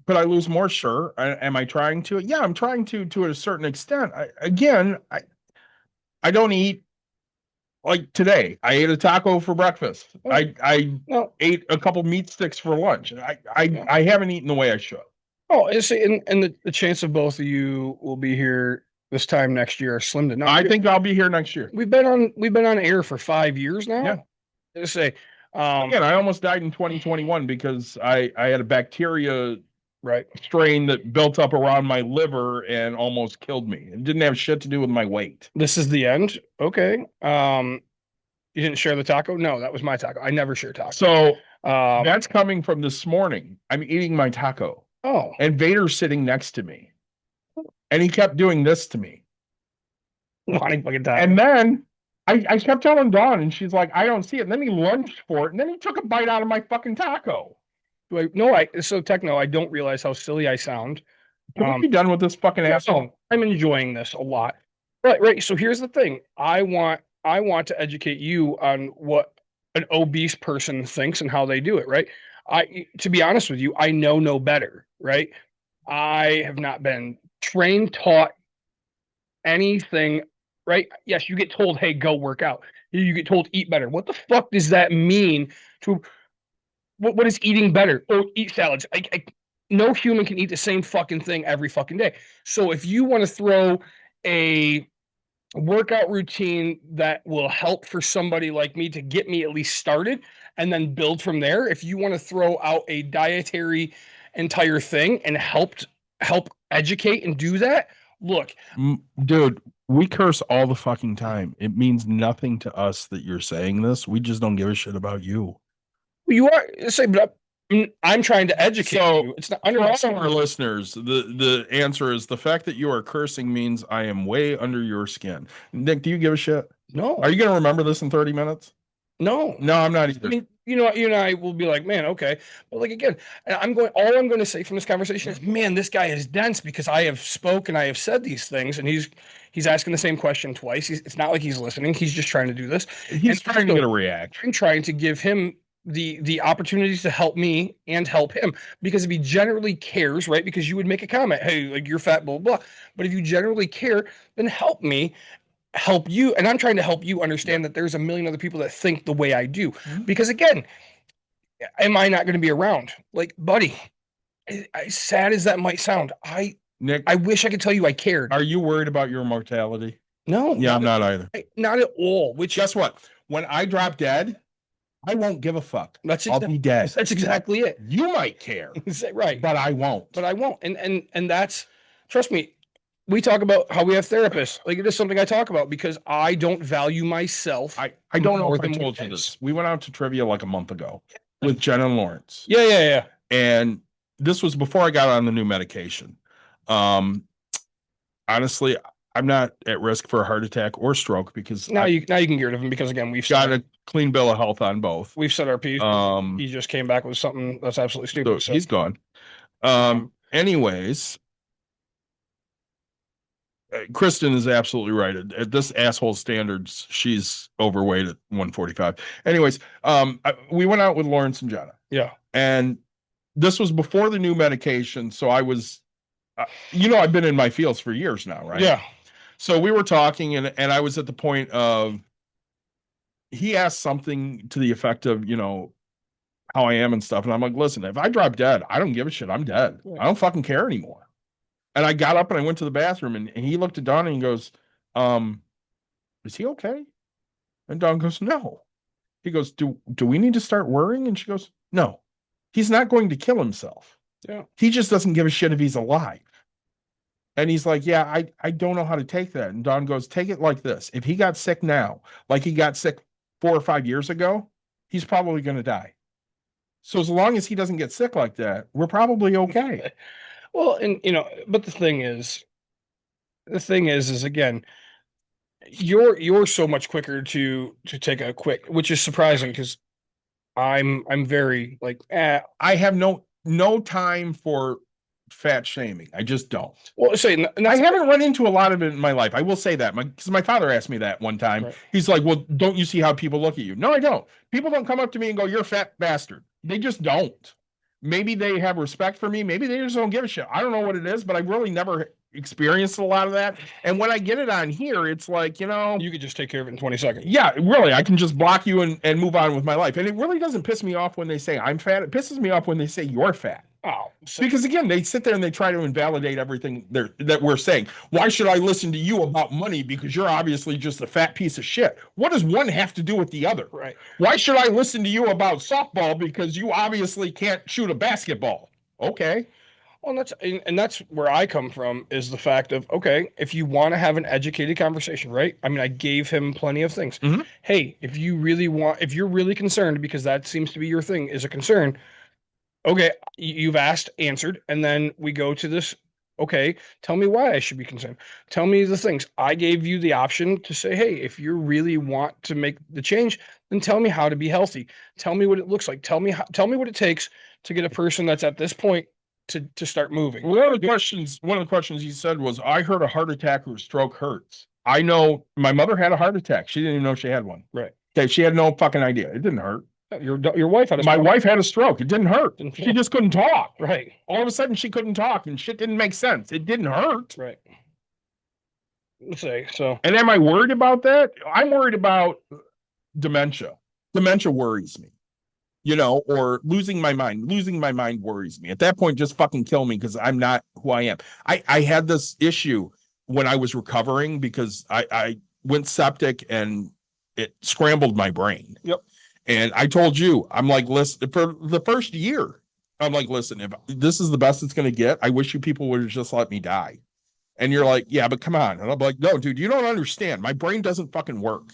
could I lose more? Sure. Am I trying to? Yeah, I'm trying to a certain extent. I don't eat like today. I ate a taco for breakfast. Oh. I No. ate a couple meat sticks for lunch. I haven't eaten the way I should. Oh, and the chance of both of you will be here this time next year are slim to none. I think I'll be here next year. We've been on air for 5 years now. Yeah. Just say, Again, I almost died in 2021 because I had a bacteria right. strain that built up around my liver and almost killed me. It didn't have shit to do with my weight. This is the end. Okay. You didn't share the taco? No, that was my taco. I never share tacos. So Um, that's coming from this morning. I'm eating my taco oh, and Vader's sitting next to me. And he kept doing this to me. wanting fucking taco. And then I kept telling Dawn and she's like, I don't see it. And then he lunged for it. And then he took a bite out of my fucking taco. So Techno, I don't realize how silly I sound. Can we be done with this fucking asshole? No, I'm enjoying this a lot. Right. So here's the thing. I want to educate you on what an obese person thinks and how they do it, right? To be honest with you, I know no better, right? I have not been trained, taught anything, right? Yes, you get told, hey, go work out. You get told eat better. What the fuck does that mean to what is eating better? Oh, eat salads. No human can eat the same fucking thing every fucking day. So if you want to throw a workout routine that will help for somebody like me to get me at least started and then build from there, if you want to throw out a dietary entire thing and help educate and do that, look, dude, we curse all the fucking time. It means nothing to us that you're saying this. We just don't give a shit about you. you are say, but I'm trying to educate you. It's not under all our listeners. The answer is the fact that you are cursing means I am way under your skin. Nick, do you give a shit? No. Are you going to remember this in 30 minutes? No. No, I'm not either. I mean, you and I will be like, man, okay. But like, again, all I'm going to say from this conversation is, man, this guy is dense because I have spoken, I have said these things, and he's asking the same question twice. It's not like he's listening. He's just trying to do this. He's trying to get a reaction. I'm trying to give him the opportunities to help me and help him, because if he generally cares, right? Because you would make a comment, hey, like, you're fat, blah, blah, blah. But if you generally care, then help me help you. And I'm trying to help you understand that there's a million other people that think the way I do. Mm-hmm. Because again, am I not going to be around? Like, buddy, as sad as that might sound, Nick, I wish I could tell you I cared. Are you worried about your mortality? No. Yeah, I'm not either. Not at all. Which, guess what? When I drop dead, I won't give a fuck. I'll be dead. That's exactly it. You might care. Right. But I won't. And that's, trust me, we talk about how we have therapists. Like, it is something I talk about because I don't value myself. I don't know if I told you this. We went out to trivia like a month ago with Jen and Lawrence. Yeah. And this was before I got on the new medication. Honestly, I'm not at risk for a heart attack or stroke because now you can get rid of them because, again, we've got a clean bill of health on both. We've said our piece. He just came back with something that's absolutely stupid. So he's gone. Anyways, Kristen is absolutely right. At this asshole standards, she's overweight at 145. Anyways, we went out with Lawrence and Jenna. Yeah. And this was before the new medication. So I was, I've been in my fields for years now, right? Yeah. So we were talking and I was at the point of, he asked something to the effect of, how I am and stuff. And I'm like, listen, if I drop dead, I don't give a shit. I'm dead. Yeah. I don't fucking care anymore. And I got up and I went to the bathroom and he looked at Dawn and he goes, is he okay? And Dawn goes, no. He goes, do we need to start worrying? And she goes, no, he's not going to kill himself. Yeah. He just doesn't give a shit if he's alive. And he's like, yeah, I don't know how to take that. And Dawn goes, take it like this. If he got sick now, like he got sick 4 or 5 years ago, he's probably going to die. So as long as he doesn't get sick like that, we're probably okay. Well, and but the thing is again, you're so much quicker to take a quick, which is surprising because I'm very like, I have no time for fat shaming. I just don't. well, say, and I that's haven't run into a lot of it in my life. I will say that because my father asked me that one time. Right. He's like, "Well, don't you see how people look at you?" No, I don't. People don't come up to me and go, "You're a fat bastard." They just don't. Maybe they have respect for me. Maybe they just don't give a shit. I don't know what it is, but I've really never experienced a lot of that. And when I get it on here, it's like, you could just take care of it in 20 seconds. yeah, really, I can just block you and move on with my life. And it really doesn't piss me off when they say I'm fat. It pisses me off when they say you're fat. Oh, Because again, they sit there and they try to invalidate everything that we're saying. Why should I listen to you about money? Because you're obviously just a fat piece of shit. What does one have to do with the other? right. Why should I listen to you about softball? Because you obviously can't shoot a basketball. Okay. Well, and that's where I come from is the fact of, okay, if you want to have an educated conversation, right? I mean, I gave him plenty of things. Mhm. Hey, if you're really concerned, because that seems to be your thing, is a concern. Okay, you've asked, answered, and then we go to this. Okay, tell me why I should be concerned. Tell me the things. I gave you the option to say, hey, if you really want to make the change, then tell me how to be healthy. Tell me what it looks like. Tell me what it takes to get a person that's at this point to start moving. One of the questions he said was, I heard a heart attack or a stroke hurts. I know my mother had a heart attack. She didn't even know she had one. Right. Okay, she had no fucking idea. It didn't hurt. Your wife had a My stroke. wife had a stroke. It didn't hurt. Didn't She hurt. just couldn't talk. Right. All of a sudden, she couldn't talk, and shit didn't make sense. It didn't hurt. Right. Let's say so. And am I worried about that? I'm worried about dementia. Dementia worries me, or losing my mind. Losing my mind worries me. At that point, just fucking kill me because I'm not who I am. I had this issue when I was recovering because I went septic and it scrambled my brain. Yep. And I told you, I'm like, listen, for the first year, I'm like, listen, if this is the best it's going to get, I wish you people would have just let me die. And you're like, yeah, but come on. And I'm like, no, dude, you don't understand. My brain doesn't fucking work.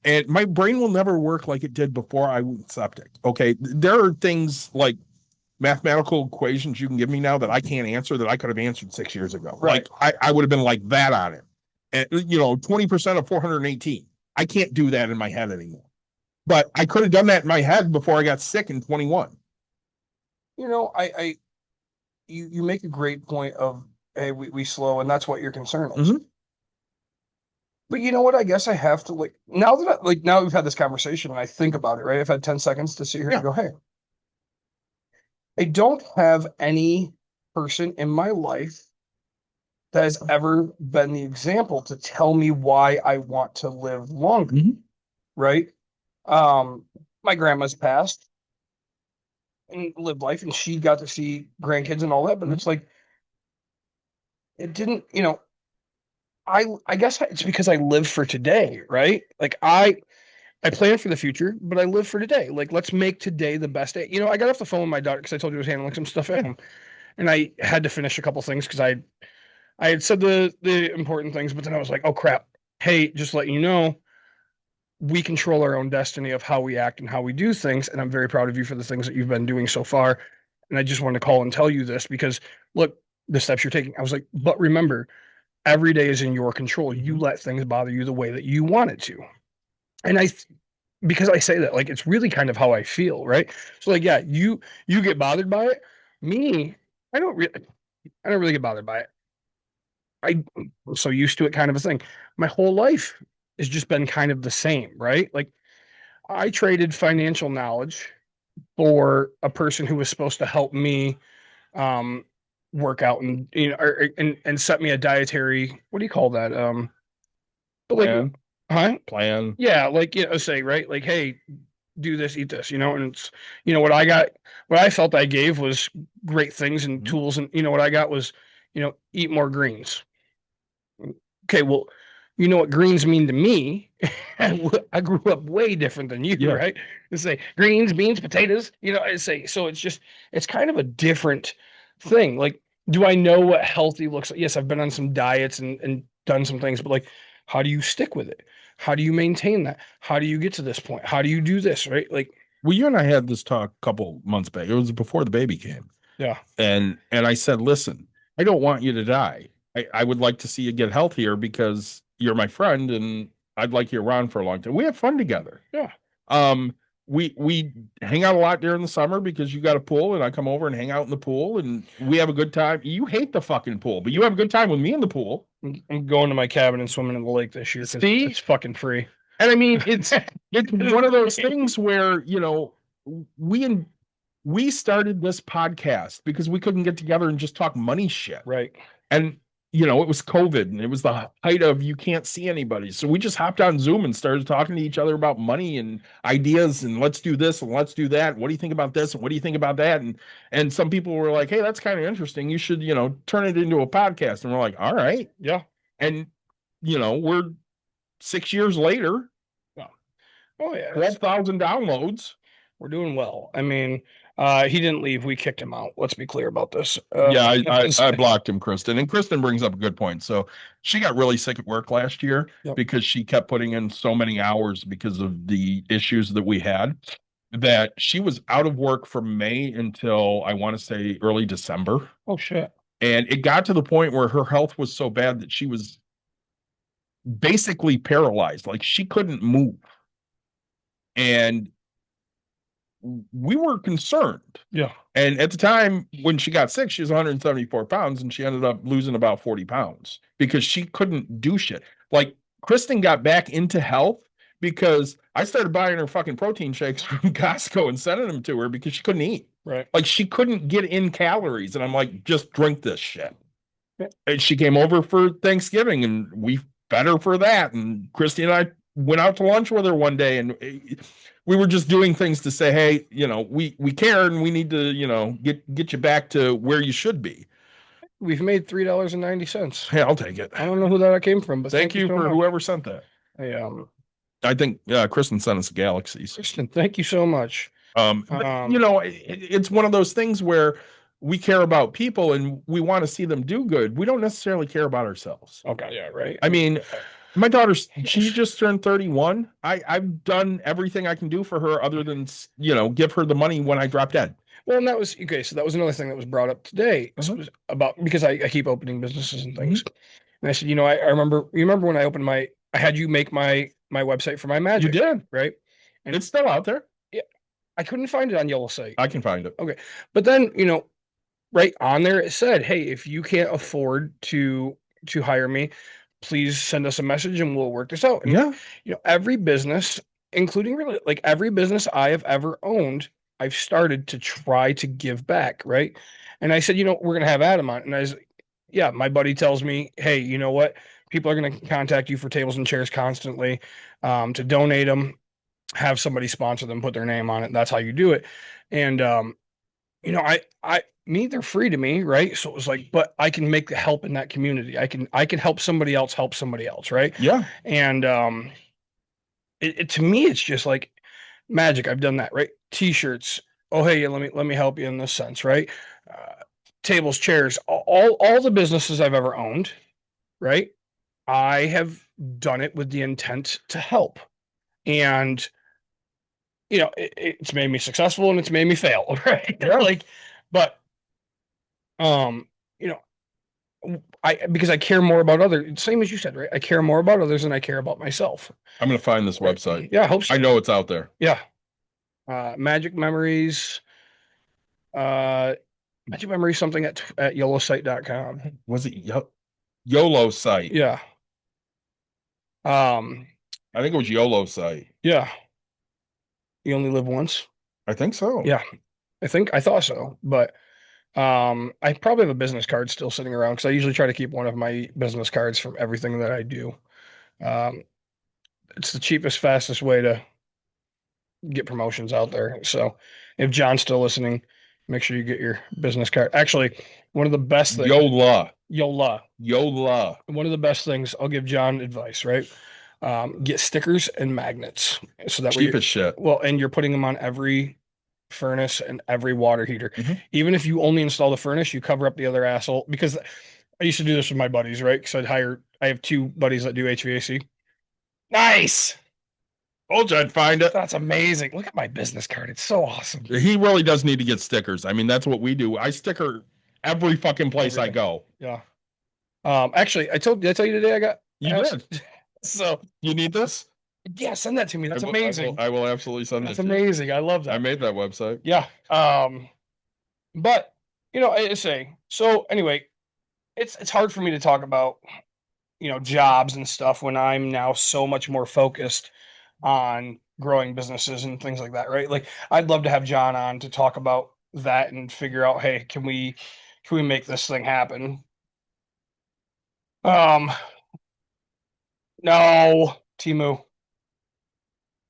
And my brain will never work like it did before I went septic. Okay. There are things like mathematical equations you can give me now that I can't answer that I could have answered 6 years ago. Right. Like I would have been like that on it. And 20% of 418. I can't do that in my head anymore. But I could have done that in my head before I got sick in 21. You make a great point of, hey, we slow, and that's what your concern is. Mhm. But you know what? I guess I have to now we've had this conversation and I think about it, right? I've had 10 seconds to sit here and go, hey, I don't have any person in my life that has ever been the example to tell me why I want to live longer, right? My grandma's passed and lived life, and she got to see grandkids and all that, but it's like, it didn't, I guess it's because I live for today, right? Like I plan for the future, but I live for today. Like, let's make today the best day. I got off the phone with my daughter because I told you I was handling some stuff at home, and I had to finish a couple things because I had said the important things, but then I was like, oh crap. Hey, just letting you know, we control our own destiny of how we act and how we do things. And I'm very proud of you for the things that you've been doing so far. And I just wanted to call and tell you this because look, the steps you're taking. I was like, but remember, every day is in your control. You let things bother you the way that you want it to. And because I say that, like, it's really kind of how I feel, right? So like, yeah, you get bothered by it. Me, I don't really get bothered by it. I'm so used to it, kind of a thing. My whole life has just been kind of the same, right? Like, I traded financial knowledge for a person who was supposed to help me work out and and set me a dietary, what do you call that? But like, Plan. yeah, like, say, right, like, hey, do this, eat this, and it's, what I felt I gave was great things and tools, and what I got was, eat more greens. Okay, well, you know what greens mean to me. I grew up way different than you, right? It's say greens, beans, potatoes, I say, so it's kind of a different thing. Like, do I know what healthy looks like? Yes, I've been on some diets and done some things, but like, how do you stick with it? How do you maintain that? How do you get to this point? How do you do this, right? Like, well, you and I had this talk a couple months back. It was before the baby came. Yeah. And I said, listen, I don't want you to die. I would like to see you get healthier because you're my friend and I'd like you around for a long time. We have fun together. Yeah. we hang out a lot during the summer because you got a pool, and I come over and hang out in the pool, and we have a good time. You hate the fucking pool, but you have a good time with me in the pool. I'm going to my cabin and swimming in the lake this year. 'Cause See? it's fucking free. And I mean, it's one of those things where, you know, we started this podcast because we couldn't get together and just talk money shit. Right. And, you know, it was COVID and it was the height of you can't see anybody. So we just hopped on Zoom and started talking to each other about money and ideas and let's do this and let's do that. What do you think about this? And what do you think about that? And some people were like, hey, that's kind of interesting. You should, you know, turn it into a podcast. And we're like, all right. Yeah. And, you know, we're 6 years later. Oh yeah. 12,000 downloads. We're doing well. I mean, he didn't leave. We kicked him out. Let's be clear about this. Yeah, I blocked him, Kristen. And Kristen brings up a good point. So she got really sick at work last year because she kept putting in so many hours because of the issues that we had, that she was out of work from May until I want to say early December. Oh shit. And it got to the point where her health was so bad that she was basically paralyzed. Like she couldn't move. And we were concerned. Yeah. And at the time when she got sick, she was 174 pounds and she ended up losing about 40 pounds because she couldn't do shit. Like Kristen got back into health because I started buying her fucking protein shakes from Costco and sending them to her because she couldn't eat. Right. Like she couldn't get in calories. And I'm like, just drink this shit. Yeah. And she came over for Thanksgiving and we fed her for that. And Christy and I went out to lunch with her one day and we were just doing things to say, hey, you know, we care and we need to, you know, get you back to where you should be. We've made $3.90. Hey, I'll take it. I don't know who that came from, but thank you so for much. whoever sent that. I think Kristen sent us galaxies. Kristen, thank you so much. You know, it's one of those things where we care about people and we want to see them do good. We don't necessarily care about ourselves. Okay, yeah, right. I mean, my daughter, she just turned 31. I've done everything I can do for her other than, you know, give her the money when I drop dead. Well, and that was, okay, so that was another thing that was brought up today about, because I keep opening businesses and things. And I said, you know, you remember when I opened I had you make my website for my magic. You did. Right? And it's still out there. Yeah. I couldn't find it on Yellow Site. I can find it. Okay. But then, you know, right on there, it said, hey, if you can't afford to hire me, please send us a message and we'll work this out. And, yeah. You know, every business, including really like every business I have ever owned, I've started to try to give back. Right. And I said, you know, we're going to have Adam on. And I was, yeah, my buddy tells me, hey, you know what? People are going to contact you for tables and chairs constantly, to donate them, have somebody sponsor them, put their name on it. That's how you do it. And, you know, they're free to me, right? So it was like, but I can make the help in that community. I can help somebody else, right? Yeah. And it to me, it's just like magic. I've done that, right? T-shirts. Oh, hey, let me help you in this sense, right? Tables, chairs, all the businesses I've ever owned, right? I have done it with the intent to help, and you know, it's made me successful and it's made me fail, right? Yeah. Like, but you know, because I care more about others, same as you said, right? I care more about others than I care about myself. I'm gonna find this website. Yeah, I hope so. I know it's out there. Yeah. Magic Memories. Magic Memories something at YOLOsite.com. Was it YOLO site? Yeah. I think it was YOLO site. Yeah. You only live once? I think so. Yeah. I thought so, but I probably have a business card still sitting around because I usually try to keep one of my business cards from everything that I do. It's the cheapest, fastest way to get promotions out there. So if John's still listening, make sure you get your business card. Actually, one of the best things. YOLA. One of the best things, I'll give John advice, right? Get stickers and magnets. So that cheap as shit. Well, and you're putting them on every furnace and every water heater. Even if you only install the furnace, you cover up the other asshole. Because I used to do this with my buddies, right? Because I have two buddies that do HVAC. Nice. Told you I'd find it. That's amazing. Look at my business card. It's so awesome. He really does need to get stickers. I mean, that's what we do. I sticker every fucking place I go. Yeah. Actually, did I tell you today I got? You did. So you need this? Yeah, send that to me. That's I will- amazing. I will absolutely send That's that to you. amazing. I love that. I made that website. Yeah. But I say so. Anyway, it's hard for me to talk about jobs and stuff when I'm now so much more focused on growing businesses and things like that, right? Like I'd love to have John on to talk about that and figure out, hey, can we make this thing happen? Um, no, Timu,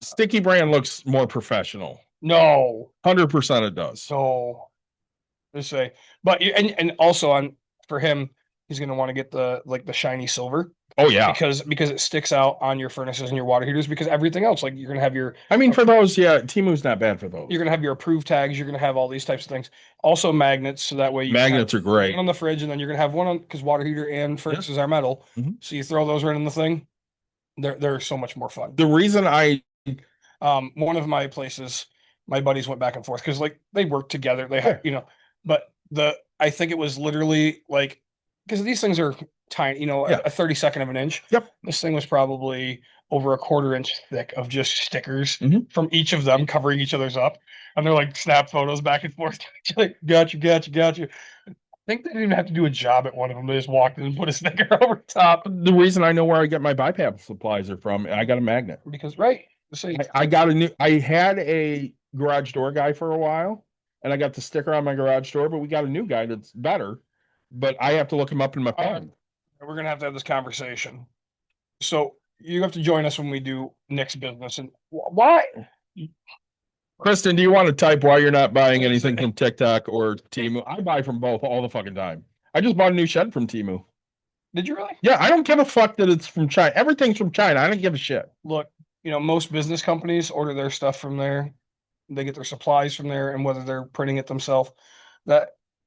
Sticky brand looks more professional. no, 100% it does. no. Just say, but and also on for him, he's gonna want to get the shiny silver. Oh yeah. Because it sticks out on your furnaces and your water heaters because everything else, like you're gonna have your I mean, for those, yeah, Timu's not bad for those. you're gonna have your approved tags, you're gonna have all these types of things. Also magnets, so that way you Magnets are great. one on the fridge, and then you're gonna have one on because water heater and furnaces are metal. Mhm. So you throw those right in the thing. They're so much more fun. The reason One of my places, my buddies went back and forth because like they worked together. They had, but I think it was literally like because these things are tiny, Yeah. a 32nd of an inch. Yep. This thing was probably over a quarter inch thick of just stickers Mhm. from each of them covering each other's up. And they're like snap photos back and forth. Like, got you. I think they didn't even have to do a job at one of them. They just walked in and put a sticker over top. the reason I know where I get my bypass supplies are from, I got a magnet. Because right. So I had a garage door guy for a while, and I got the sticker on my garage door, but we got a new guy that's better. But I have to look him up in my phone. we're gonna have to have this conversation. So you have to join us when we do Nick's business. And why? Kristen, do you want to type why you're not buying anything from TikTok or Temu? I buy from both all the fucking time. I just bought a new shed from Temu. Did you really? Yeah, I don't give a fuck that it's from China. Everything's from China. I don't give a shit. Look, most business companies order their stuff from there. They get their supplies from there, and whether they're printing it themselves.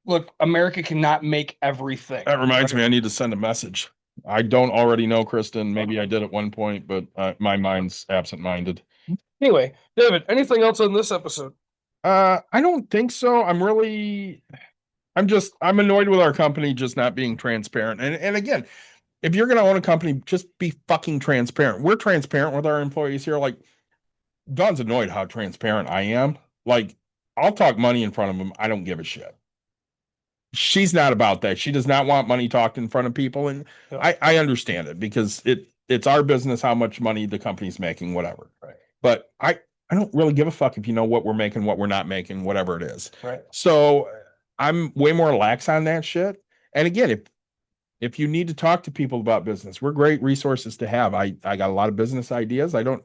Look, America cannot make everything. That reminds me, I need to send a message. I don't already know Kristen. Maybe I did at one point, but my mind's absent-minded. Anyway, David, anything else on this episode? I don't think so. I'm annoyed with our company just not being transparent. And again, if you're gonna own a company, just be fucking transparent. We're transparent with our employees here. Like, Dawn's annoyed how transparent I am. Like, I'll talk money in front of them. I don't give a shit. She's not about that. She does not want money talked in front of people. And Yeah. I understand it because it's our business, how much money the company's making, whatever. Right. But I don't really give a fuck if you know what we're making, what we're not making, whatever it is. Right. So I'm way more lax on that shit. And again, if you need to talk to people about business, we're great resources to have. I got a lot of business ideas. Again,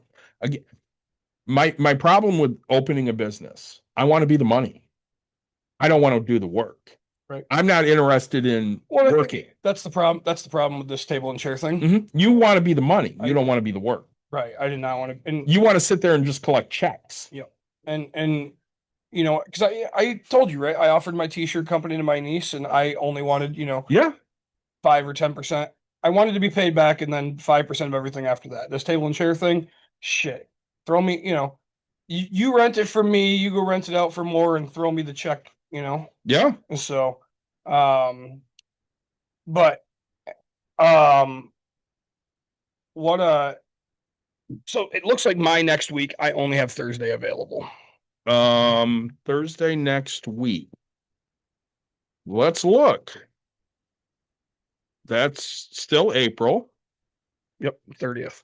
my problem with opening a business, I want to be the money. I don't want to do the work. Right. I'm not interested in working. That's the problem. That's the problem with this table and chair thing. Mhm. You want to be the money. You don't want to be the work. Right. I did not want to. And You want to sit there and just collect checks. and because I told you, right? I offered my t-shirt company to my niece, and I only wanted Yeah. 5 or 10%. I wanted to be paid back, and then 5% of everything after that. This table and chair thing, shit. Throw me, you rent it from me, you go rent it out for more, and throw me the check. Yeah. So, but what so it looks like my next week I only have Thursday available. Thursday next week. Let's look. That's still April. Yep, 30th.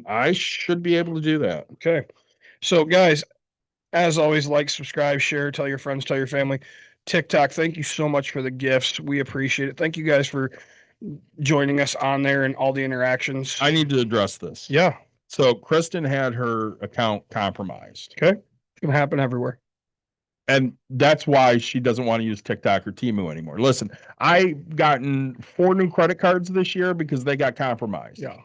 I should be able to do that. Okay. So guys, as always, like, subscribe, share, tell your friends, tell your family. TikTok, thank you so much for the gifts. We appreciate it. Thank you guys for joining us on there and all the interactions. I need to address this. Yeah. So Kristen had her account compromised. Okay. It's gonna happen everywhere. And that's why she doesn't want to use TikTok or Temu anymore. Listen, I've gotten 4 new credit cards this year because they got compromised. Yeah.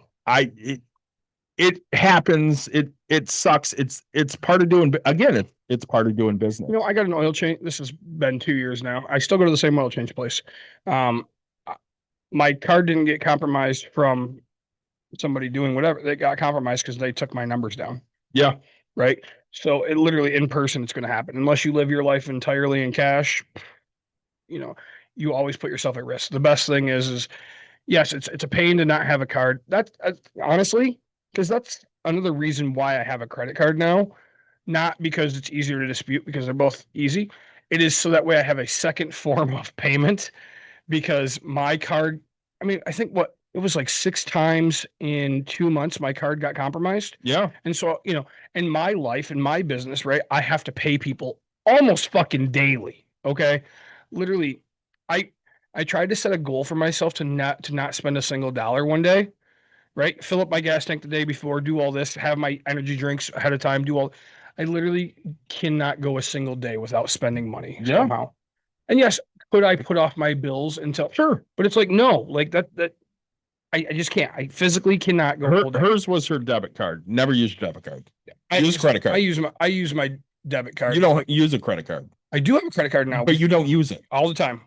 It happens. It sucks. It's part of doing, again, it's part of doing business. I got an oil change. This has been 2 years now. I still go to the same oil change place. My card didn't get compromised from somebody doing whatever. They got compromised because they took my numbers down. Yeah. Right. So it literally in person, it's going to happen unless you live your life entirely in cash. You always put yourself at risk. The best thing is yes, it's a pain to not have a card. That's honestly, because another reason why I have a credit card now, not because it's easier to dispute because they're both easy. It is so that way I have a second form of payment because my card, I mean, I think it was like 6 times in 2 months my card got compromised. Yeah. And so, in my life, in my business, right, I have to pay people almost fucking daily. Okay. Literally, I tried to set a goal for myself to not spend a single dollar one day, right? Fill up my gas tank the day before, do all this, have my energy drinks ahead of time, I literally cannot go a single day without spending money somehow. And yes, could I put off my bills until Sure. but it's like no, like that I just can't. I physically cannot go full day. Hers was her debit card. Never used a debit card. I Use credit card. I use my debit card. You don't use a credit card. I do have a credit card now, But you don't use it. all the time.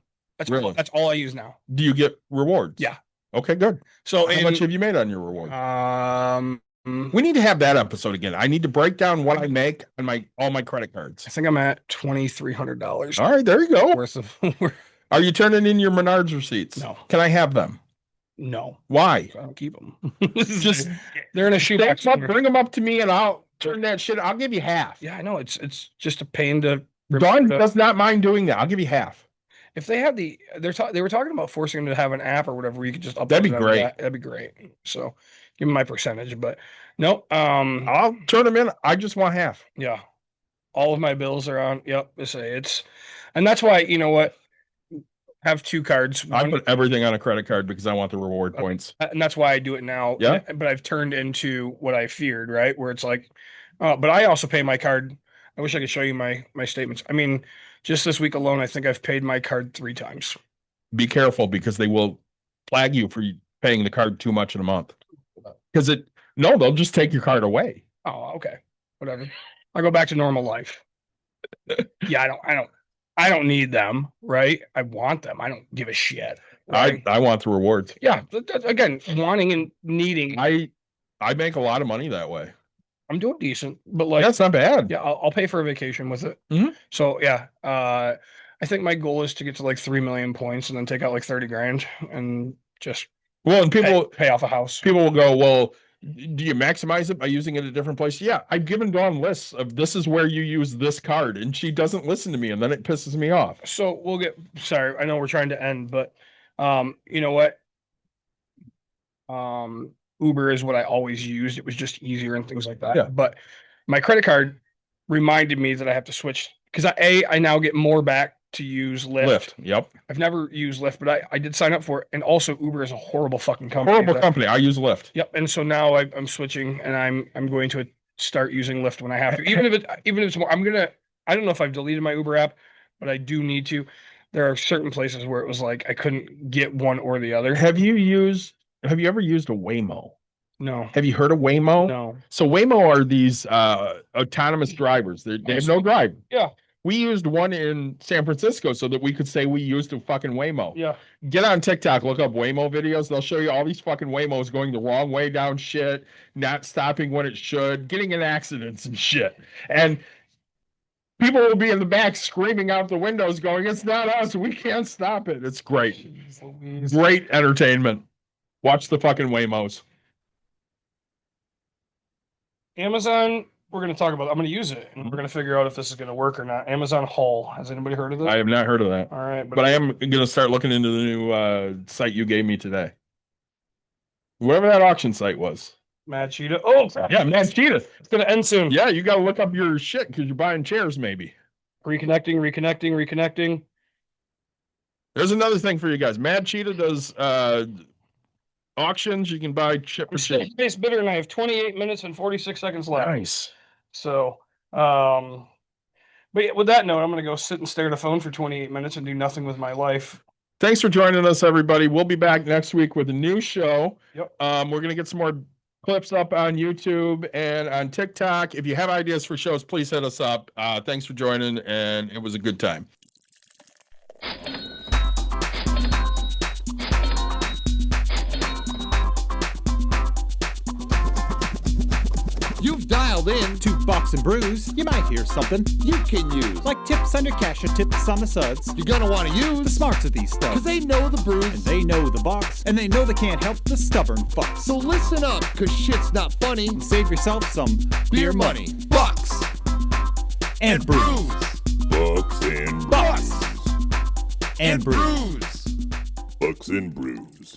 Really? That's all I use now. Do you get rewards? Yeah. Okay, good. So How much have you made on your reward? I We need to have that episode again. I need to break down what I make on all my credit cards. think I'm at $2,300 All right, there you go. worth of Are you turning in your Menards receipts? No. Can I have them? no. Why? I don't keep them. Just they're in a shoebox. bring them up to me and I'll turn that shit. I'll give you half. Yeah, I know it's just a pain to. Dawn does not mind doing that. I'll give you half. If they had they were talking about forcing them to have an app or whatever where you could just upload That'd be it onto great. that. That'd be great. So give me my percentage, but no. I'll turn them in. I just want half. Yeah, all of my bills are on. Yep, and that's why you know what. Have 2 cards. I put everything on a credit card because I want the reward points. And that's why I do it now. Yeah. But I've turned into what I feared, right? Where it's like, but I also pay my card. I wish I could show you my statements. I mean, just this week alone, I think I've paid my card 3 times. Be careful because they will flag you for paying the card too much in a month. Because they'll just take your card away. Oh, okay. Whatever. I'll go back to normal life. Yeah, I don't need them, right? I want them. I don't give a shit. Right? I want the rewards. Yeah. Again, wanting and needing. I make a lot of money that way. I'm doing decent, but like That's not bad. yeah, I'll pay for a vacation with it. Mhm. So yeah, I think my goal is to get to like 3 million points and then take out like 30 grand and just Well, and pay off a house. people will go, well, do you maximize it by using it at different places? Yeah, I've given Dawn lists of this is where you use this card, and she doesn't listen to me, and then it pisses me off. So sorry, I know we're trying to end, but you know what? Uber is what I always used. It was just easier and things like that. Yeah. But my credit card reminded me that I have to switch because I now get more back to use Lyft. Yep. I've never used Lyft, but I did sign up for it. And also Uber is a horrible fucking company. Horrible company. I use Lyft. Yep. And so now I'm switching and I'm going to start using Lyft when I have to. Even if it's more, I don't know if I've deleted my Uber app, but I do need to. There are certain places where it was like I couldn't get one or the other. Have you ever used a Waymo? No. Have you heard of Waymo? No. So Waymo are these autonomous drivers. They have no drive. Yeah. We used one in San Francisco so that we could say we used a fucking Waymo. Yeah. Get on TikTok, look up Waymo videos. They'll show you all these fucking Waymos going the wrong way down shit, not stopping when it should, getting in accidents and shit. And people will be in the back screaming out the windows going, it's not us. We can't stop it. It's great. Great entertainment. Watch the fucking Waymos. Amazon, we're going to talk about. I'm going to use it, and we're going to figure out if this is going to work or not. Amazon Haul. Has anybody heard of this? I have not heard of that. All right, But I am going to start looking into the new site you gave me today. Whatever that auction site was. Mad Cheetah. Oh, Yeah, Mad Cheetah. it's going to end soon. Yeah, you got to look up your shit because you're buying chairs maybe. Reconnecting. There's another thing for you guys. Mad Cheetah does auctions. You can buy chip for shit. Base bidder, and I have 28 minutes and 46 seconds left. Nice. So, but yeah, with that note, I'm going to go sit and stare at a phone for 28 minutes and do nothing with my life. Thanks for joining us, everybody. We'll be back next week with a new show. Yep. We're going to get some more clips up on YouTube and on TikTok. If you have ideas for shows, please hit us up. Thanks for joining, and it was a good time. You've dialed called in to Bucks and Brews, you might hear something you can use. like tips on your cash or tips on the suds. You're gonna want to The use, smarts of these cause studs. they know the brews. And they know the Bucks, and they know they can't help the stubborn fucks. So listen up, cause shit's not funny. Save yourself some Beer money, bucks, and brews. Bucks and Bucks brews. and brews. brews. Bucks and brews.